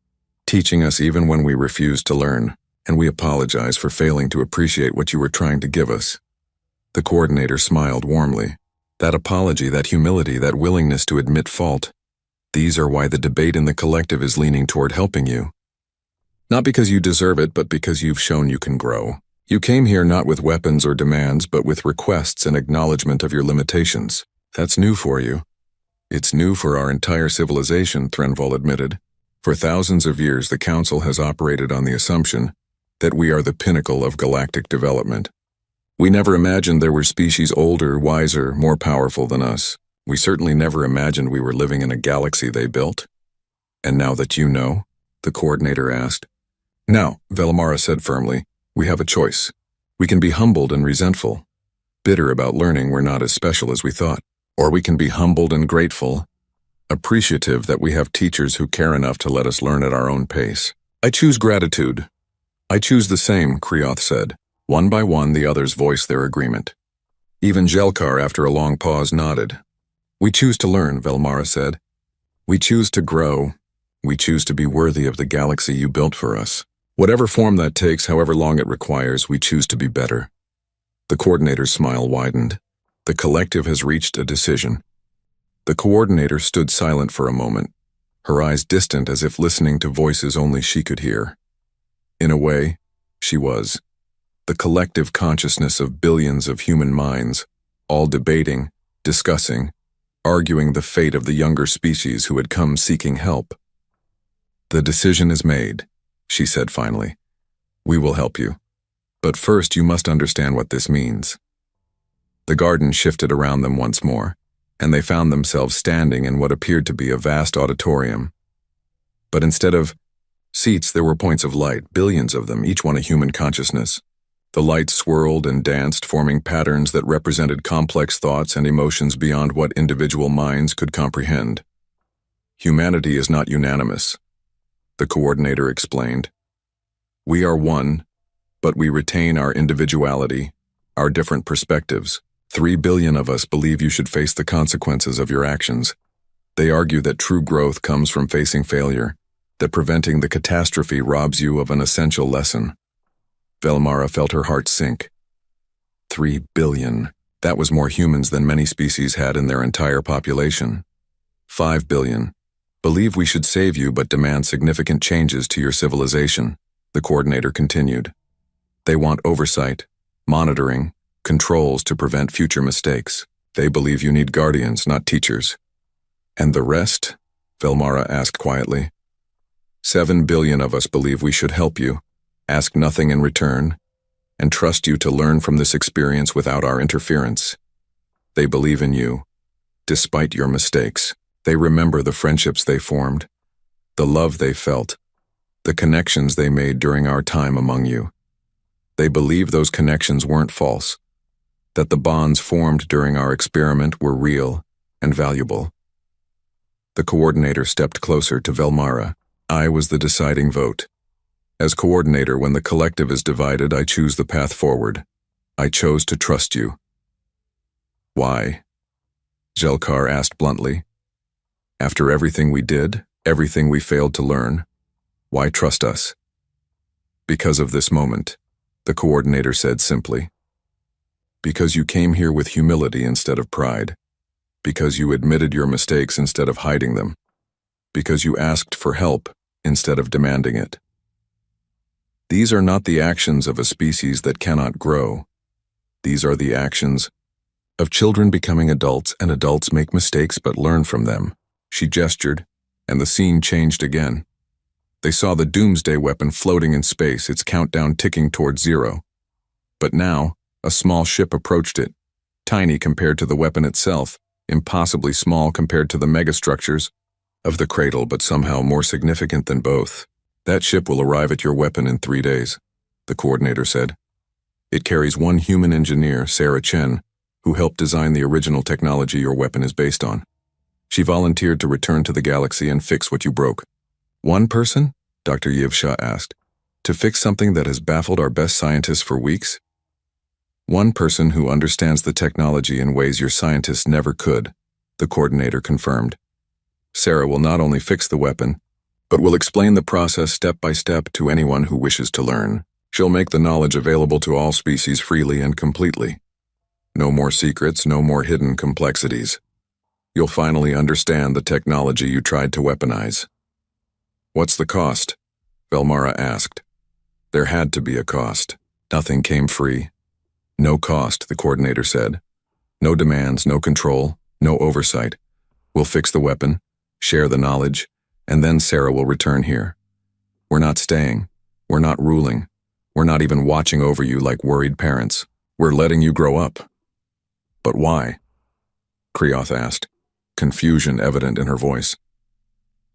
teaching us even when we refused to learn, and we apologize for failing to appreciate what you were trying to give us. The coordinator smiled warmly. That apology, that humility, that willingness to admit fault, these are why the debate in the collective is leaning toward helping you. Not because you deserve it, but because you've shown you can grow. You came here not with weapons or demands, but with requests and acknowledgement of your limitations. That's new for you. It's new for our entire civilization, Threnval admitted. For thousands of years, the Council has operated on the assumption that we are the pinnacle of galactic development. We never imagined there were species older, wiser, more powerful than us. We certainly never imagined we were living in a galaxy they built. And now that you know, the coordinator asked. Now, Velmara said firmly, we have a choice. We can be humbled and resentful, bitter about learning we're not as special as we thought. Or we can be humbled and grateful, appreciative that we have teachers who care enough to let us learn at our own pace. I choose gratitude. I choose the same, Krioth said. One by one, the others voiced their agreement. Even Jelkar, after a long pause, nodded. We choose to learn, Velmara said. We choose to grow. We choose to be worthy of the galaxy you built for us. Whatever form that takes, however long it requires, we choose to be better. The coordinator's smile widened. The collective has reached a decision. The coordinator stood silent for a moment, her eyes distant as if listening to voices only she could hear. In a way, she was. The collective consciousness of billions of human minds, all debating, discussing, arguing the fate of the younger species who had come seeking help. The decision is made, she said finally. We will help you. But first you must understand what this means. The garden shifted around them once more, and they found themselves standing in what appeared to be a vast auditorium. But instead of seats, there were points of light, billions of them, each one a human consciousness. The light swirled and danced, forming patterns that represented complex thoughts and emotions beyond what individual minds could comprehend. Humanity is not unanimous, the coordinator explained. We are one, but we retain our individuality, our different perspectives. 3 billion of us believe you should face the consequences of your actions. They argue that true growth comes from facing failure, that preventing the catastrophe robs you of an essential lesson. Velmara felt her heart sink. 3 billion. That was more humans than many species had in their entire population. 5 billion. Believe we should save you but demand significant changes to your civilization, the coordinator continued. They want oversight, monitoring, controls to prevent future mistakes. They believe you need guardians, not teachers. And the rest? Velmara asked quietly. 7 billion of us believe we should help you, ask nothing in return, and trust you to learn from this experience without our interference. They believe in you, despite your mistakes. They remember the friendships they formed, the love they felt, the connections they made during our time among you. They believe those connections weren't false, that the bonds formed during our experiment were real and valuable. The coordinator stepped closer to Velmara. I was the deciding vote. As coordinator, when the collective is divided, I choose the path forward. I chose to trust you. Why? Jelkar asked bluntly. After everything we did, everything we failed to learn, why trust us? Because of this moment, the coordinator said simply. Because you came here with humility instead of pride. Because you admitted your mistakes instead of hiding them. Because you asked for help instead of demanding it. These are not the actions of a species that cannot grow. These are the actions of children becoming adults, and adults make mistakes but learn from them. She gestured, and the scene changed again. They saw the doomsday weapon floating in space, its countdown ticking towards 0. But now, a small ship approached it, tiny compared to the weapon itself, impossibly small compared to the megastructures of the cradle, but somehow more significant than both. That ship will arrive at your weapon in 3 days, the coordinator said. It carries one human engineer, Sarah Chen, who helped design the original technology your weapon is based on. She volunteered to return to the galaxy and fix what you broke. One person? Dr. Yivsha asked. To fix something that has baffled our best scientists for weeks? One person who understands the technology in ways your scientists never could, the coordinator confirmed. Sarah will not only fix the weapon, but will explain the process step by step to anyone who wishes to learn. She'll make the knowledge available to all species freely and completely. No more secrets, no more hidden complexities. You'll finally understand the technology you tried to weaponize. What's the cost? Velmara asked. There had to be a cost. Nothing came free. No cost, the coordinator said. No demands, no control, no oversight. We'll fix the weapon, share the knowledge, and then Sarah will return here. We're not staying. We're not ruling. We're not even watching over you like worried parents. We're letting you grow up. But why? Krioth asked, confusion evident in her voice.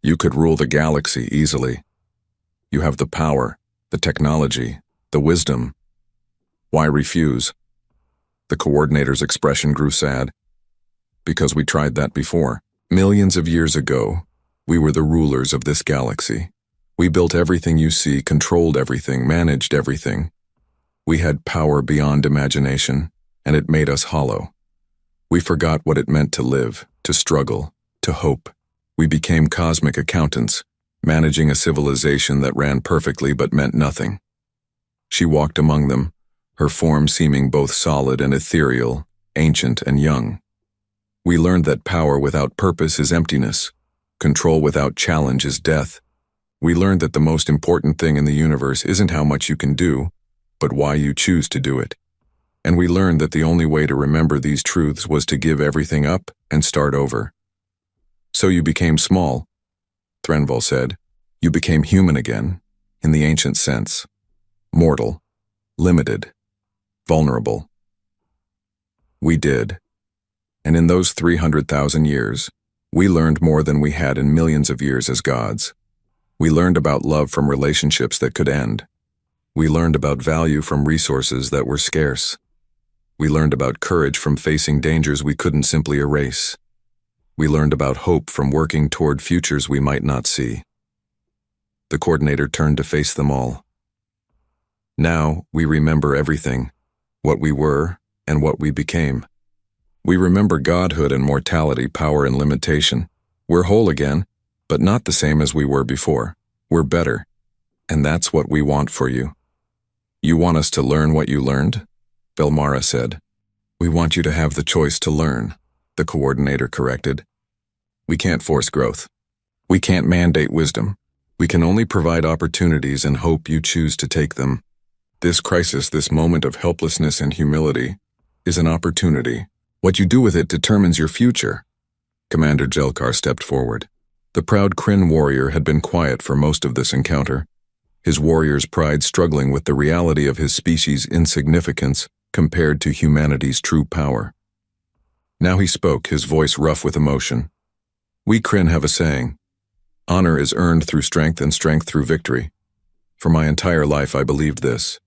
You could rule the galaxy easily. You have the power, the technology, the wisdom. Why refuse? The coordinator's expression grew sad. Because we tried that before. Millions of years ago, we were the rulers of this galaxy. We built everything you see, controlled everything, managed everything. We had power beyond imagination, and it made us hollow. We forgot what it meant to live, to struggle, to hope. We became cosmic accountants, managing a civilization that ran perfectly but meant nothing. She walked among them, her form seeming both solid and ethereal, ancient and young. We learned that power without purpose is emptiness. Control without challenge is death. We learned that the most important thing in the universe isn't how much you can do, but why you choose to do it. And we learned that the only way to remember these truths was to give everything up and start over. So you became small, Threnval said. You became human again, in the ancient sense. Mortal, limited, vulnerable. We did. And in those 300,000 years, we learned more than we had in millions of years as gods. We learned about love from relationships that could end. We learned about value from resources that were scarce. We learned about courage from facing dangers we couldn't simply erase. We learned about hope from working toward futures we might not see. The coordinator turned to face them all. Now we remember everything, what we were and what we became. We remember godhood and mortality, power and limitation. We're whole again, but not the same as we were before. We're better, and that's what we want for you. You want us to learn what you learned? Velmara said. We want you to have the choice to learn, the coordinator corrected. We can't force growth. We can't mandate wisdom. We can only provide opportunities and hope you choose to take them. This crisis, this moment of helplessness and humility, is an opportunity. What you do with it determines your future. Commander Jelkar stepped forward. The proud Kryn warrior had been quiet for most of this encounter, his warrior's pride struggling with the reality of his species' insignificance compared to humanity's true power. Now he spoke, his voice rough with emotion. We Kryn have a saying, honor is earned through strength and strength through victory. For my entire life I believed this.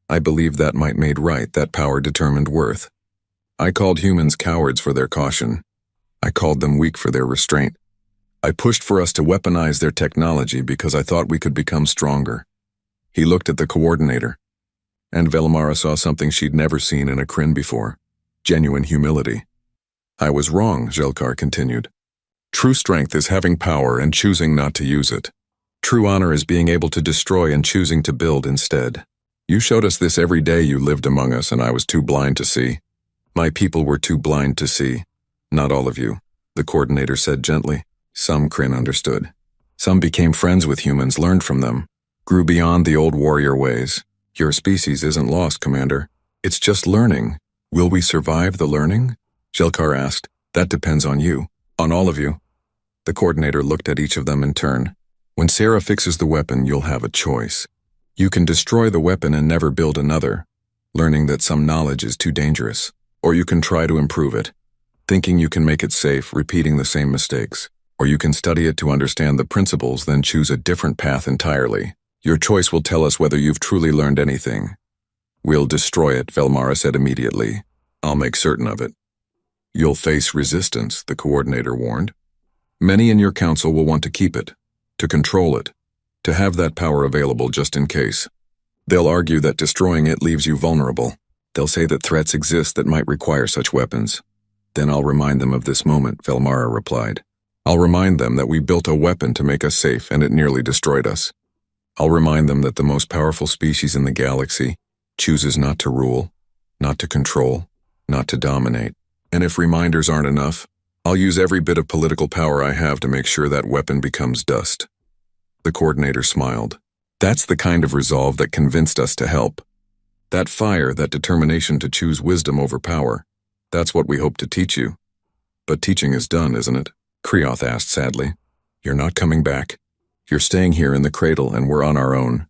I believed that might made right, that power determined worth. I called humans cowards for their caution. I called them weak for their restraint. I pushed for us to weaponize their technology because I thought we could become stronger. He looked at the coordinator, and Velmara saw something she'd never seen in a Kryn before. Genuine humility. I was wrong, Jelkar continued. True strength is having power and choosing not to use it. True honor is being able to destroy and choosing to build instead. You showed us this every day you lived among us, and I was too blind to see. My people were too blind to see. Not all of you, the coordinator said gently. Some Kryn understood. Some became friends with humans, learned from them, grew beyond the old warrior ways. Your species isn't lost, Commander. It's just learning. Will we survive the learning? Jelkar asked. That depends on you. On all of you. The coordinator looked at each of them in turn. When Sarah fixes the weapon, you'll have a choice. You can destroy the weapon and never build another, learning that some knowledge is too dangerous. Or you can try to improve it, thinking you can make it safe, repeating the same mistakes. Or you can study it to understand the principles, then choose a different path entirely. Your choice will tell us whether you've truly learned anything. We'll destroy it, Velmara said immediately. I'll make certain of it. You'll face resistance, the coordinator warned. Many in your council will want to keep it, to control it, to have that power available just in case. They'll argue that destroying it leaves you vulnerable. They'll say that threats exist that might require such weapons. Then I'll remind them of this moment, Velmara replied. I'll remind them that we built a weapon to make us safe and it nearly destroyed us. I'll remind them that the most powerful species in the galaxy chooses not to rule, not to control, not to dominate. And if reminders aren't enough, I'll use every bit of political power I have to make sure that weapon becomes dust. The coordinator smiled. That's the kind of resolve that convinced us to help. That fire, that determination to choose wisdom over power. That's what we hope to teach you. But teaching is done, isn't it? Kreoth asked sadly. You're not coming back. You're staying here in the cradle and we're on our own.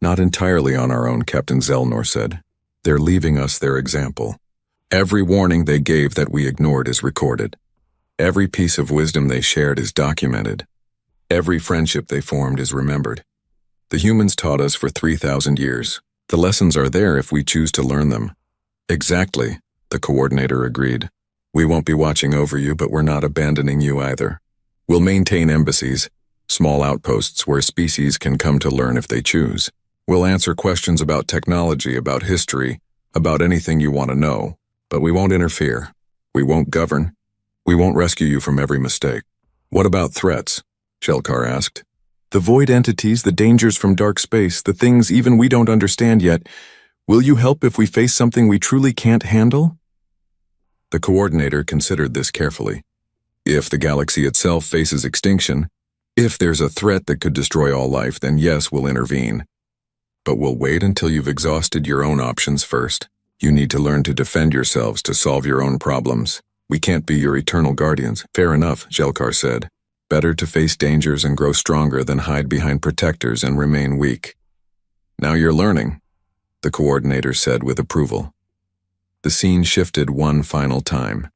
Not entirely on our own, Captain Zelnor said. They're leaving us their example. Every warning they gave that we ignored is recorded. Every piece of wisdom they shared is documented. Every friendship they formed is remembered. The humans taught us for 3,000 years. The lessons are there if we choose to learn them. Exactly, the coordinator agreed. We won't be watching over you, but we're not abandoning you either. We'll maintain embassies, small outposts where species can come to learn if they choose. We'll answer questions about technology, about history, about anything you want to know, but we won't interfere. We won't govern. We won't rescue you from every mistake. What about threats? Jelkar asked. The void entities, the dangers from dark space, the things even we don't understand yet. Will you help if we face something we truly can't handle? The coordinator considered this carefully. If the galaxy itself faces extinction, if there's a threat that could destroy all life, then yes, we'll intervene. But we'll wait until you've exhausted your own options first. You need to learn to defend yourselves, to solve your own problems. We can't be your eternal guardians. Fair enough, Jelkar said. Better to face dangers and grow stronger than hide behind protectors and remain weak. Now you're learning, the coordinator said with approval. The scene shifted one final time,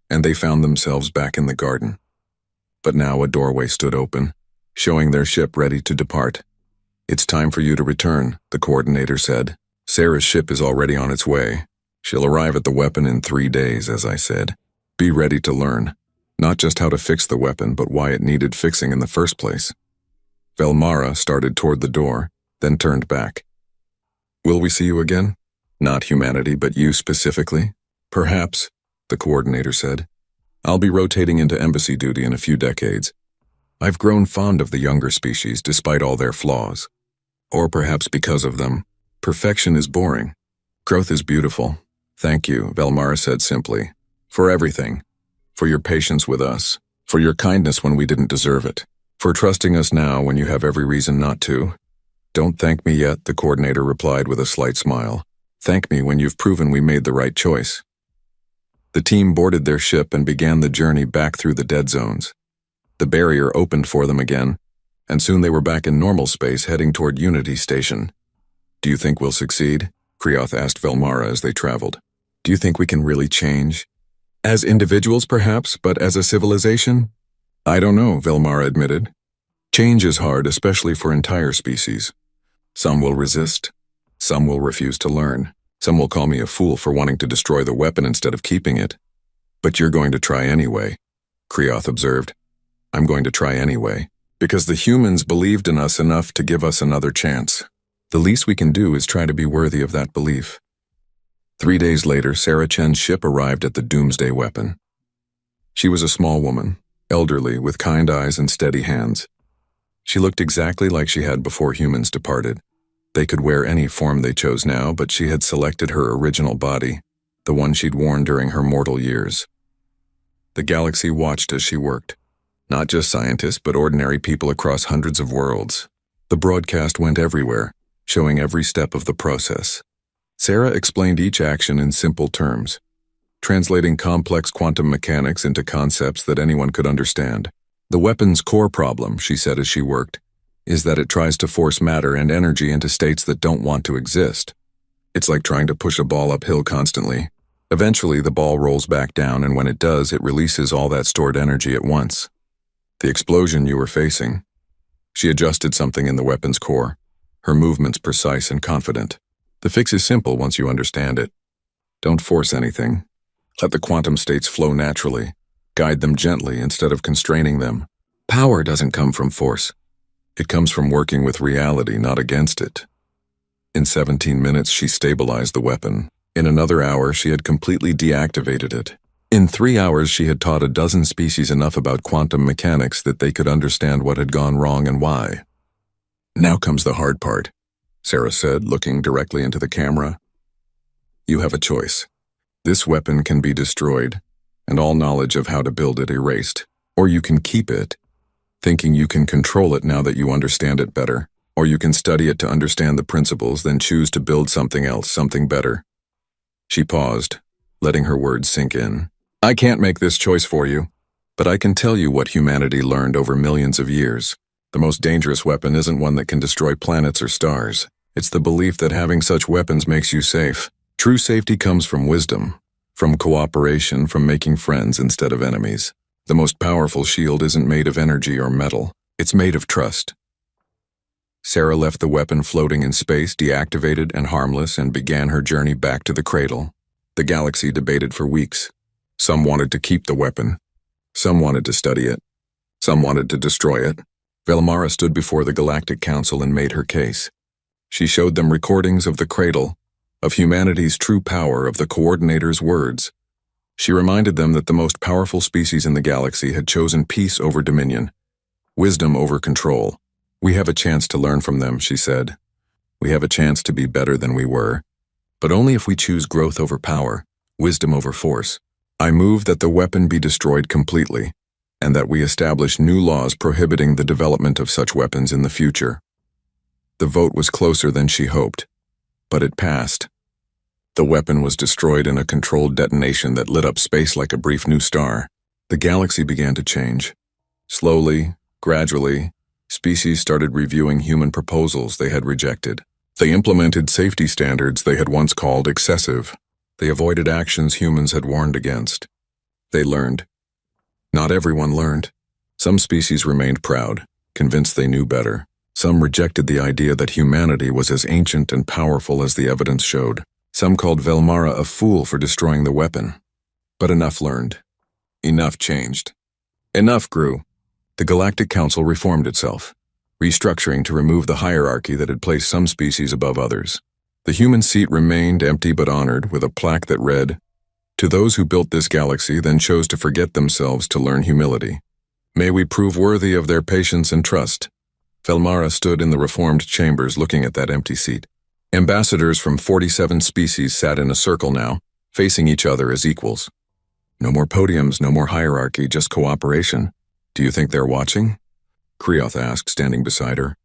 and they found themselves back in the garden. But now a doorway stood open, showing their ship ready to depart. It's time for you to return, the coordinator said. Sarah's ship is already on its way. She'll arrive at the weapon in 3 days, as I said. Be ready to learn, not just how to fix the weapon, but why it needed fixing in the first place. Velmara started toward the door, then turned back. Will we see you again? Not humanity, but you specifically? Perhaps, the coordinator said. I'll be rotating into embassy duty in a few decades. I've grown fond of the younger species despite all their flaws. Or perhaps because of them. Perfection is boring. Growth is beautiful. Thank you, Velmara said simply. For everything. For your patience with us. For your kindness when we didn't deserve it. For trusting us now when you have every reason not to. Don't thank me yet, the coordinator replied with a slight smile. Thank me when you've proven we made the right choice. The team boarded their ship and began the journey back through the dead zones. The barrier opened for them again, and soon they were back in normal space heading toward Unity Station. Do you think we'll succeed? Kreoth asked Velmara as they traveled. Do you think we can really change? As individuals, perhaps, but as a civilization? I don't know, Velmara admitted. Change is hard, especially for entire species. Some will resist. Some will refuse to learn. Some will call me a fool for wanting to destroy the weapon instead of keeping it. But you're going to try anyway, Kreoth observed. I'm going to try anyway, because the humans believed in us enough to give us another chance. The least we can do is try to be worthy of that belief. 3 days later, Sarah Chen's ship arrived at the Doomsday Weapon. She was a small woman, elderly, with kind eyes and steady hands. She looked exactly like she had before humans departed. They could wear any form they chose now, but she had selected her original body, the one she'd worn during her mortal years. The galaxy watched as she worked. Not just scientists, but ordinary people across hundreds of worlds. The broadcast went everywhere, showing every step of the process. Sarah explained each action in simple terms, translating complex quantum mechanics into concepts that anyone could understand. The weapon's core problem, she said as she worked, is that it tries to force matter and energy into states that don't want to exist. It's like trying to push a ball uphill constantly. Eventually, the ball rolls back down, and when it does, it releases all that stored energy at once. The explosion you were facing. She adjusted something in the weapon's core, her movements precise and confident. The fix is simple once you understand it. Don't force anything. Let the quantum states flow naturally. Guide them gently instead of constraining them. Power doesn't come from force. It comes from working with reality, not against it. In 17 minutes, she stabilized the weapon. In another hour, she had completely deactivated it. In 3 hours, she had taught a dozen species enough about quantum mechanics that they could understand what had gone wrong and why. Now comes the hard part, Sarah said, looking directly into the camera. You have a choice. This weapon can be destroyed, and all knowledge of how to build it erased. Or you can keep it, thinking you can control it now that you understand it better. Or you can study it to understand the principles, then choose to build something else, something better. She paused, letting her words sink in. I can't make this choice for you, but I can tell you what humanity learned over millions of years. The most dangerous weapon isn't one that can destroy planets or stars. It's the belief that having such weapons makes you safe. True safety comes from wisdom, from cooperation, from making friends instead of enemies. The most powerful shield isn't made of energy or metal. It's made of trust. Sarah left the weapon floating in space, deactivated and harmless, and began her journey back to the cradle. The galaxy debated for weeks. Some wanted to keep the weapon. Some wanted to study it. Some wanted to destroy it. Velmara stood before the Galactic Council and made her case. She showed them recordings of the cradle, of humanity's true power, of the coordinator's words. She reminded them that the most powerful species in the galaxy had chosen peace over dominion, wisdom over control. We have a chance to learn from them, she said. We have a chance to be better than we were, but only if we choose growth over power, wisdom over force. I move that the weapon be destroyed completely, and that we establish new laws prohibiting the development of such weapons in the future. The vote was closer than she hoped, but it passed. The weapon was destroyed in a controlled detonation that lit up space like a brief new star. The galaxy began to change. Slowly, gradually, species started reviewing human proposals they had rejected. They implemented safety standards they had once called excessive. They avoided actions humans had warned against. They learned. Not everyone learned. Some species remained proud, convinced they knew better. Some rejected the idea that humanity was as ancient and powerful as the evidence showed. Some called Velmara a fool for destroying the weapon. But enough learned. Enough changed. Enough grew. The Galactic Council reformed itself, restructuring to remove the hierarchy that had placed some species above others. The human seat remained empty but honored, with a plaque that read, "To those who built this galaxy, then chose to forget themselves to learn humility. May we prove worthy of their patience and trust." Velmara stood in the reformed chambers looking at that empty seat. Ambassadors from 47 species sat in a circle now, facing each other as equals. No more podiums, no more hierarchy, just cooperation. Do you think they're watching? Krioth asked, standing beside her.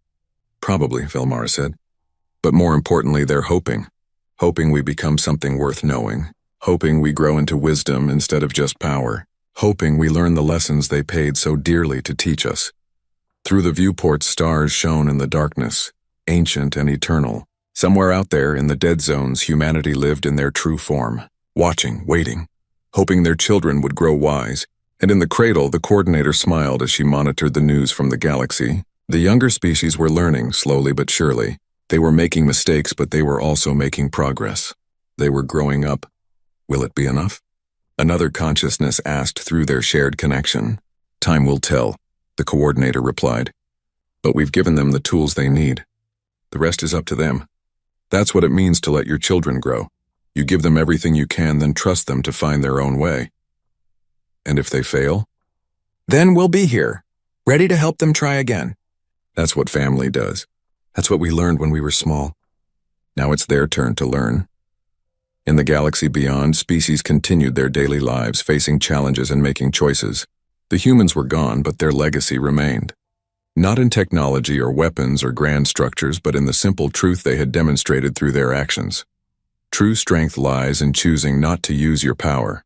Probably, Velmara said. But more importantly, they're hoping. Hoping we become something worth knowing. Hoping we grow into wisdom instead of just power. Hoping we learn the lessons they paid so dearly to teach us. Through the viewports, stars shone in the darkness, ancient and eternal. Somewhere out there in the dead zones, humanity lived in their true form, watching, waiting, hoping their children would grow wise. And in the cradle, the coordinator smiled as she monitored the news from the galaxy. The younger species were learning, slowly but surely. They were making mistakes, but they were also making progress. They were growing up. Will it be enough? Another consciousness asked through their shared connection. Time will tell, the coordinator replied. But we've given them the tools they need. The rest is up to them. That's what it means to let your children grow. You give them everything you can, then trust them to find their own way. And if they fail? Then we'll be here, ready to help them try again. That's what family does. That's what we learned when we were small. Now it's their turn to learn. In the galaxy beyond, species continued their daily lives, facing challenges and making choices. The humans were gone, but their legacy remained. Not in technology or weapons or grand structures, but in the simple truth they had demonstrated through their actions. True strength lies in choosing not to use your power.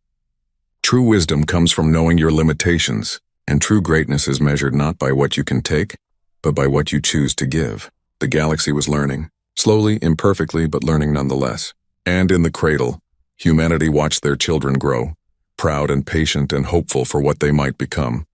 True wisdom comes from knowing your limitations, and true greatness is measured not by what you can take, but by what you choose to give. The galaxy was learning, slowly, imperfectly, but learning nonetheless. And in the cradle, humanity watched their children grow, proud and patient and hopeful for what they might become.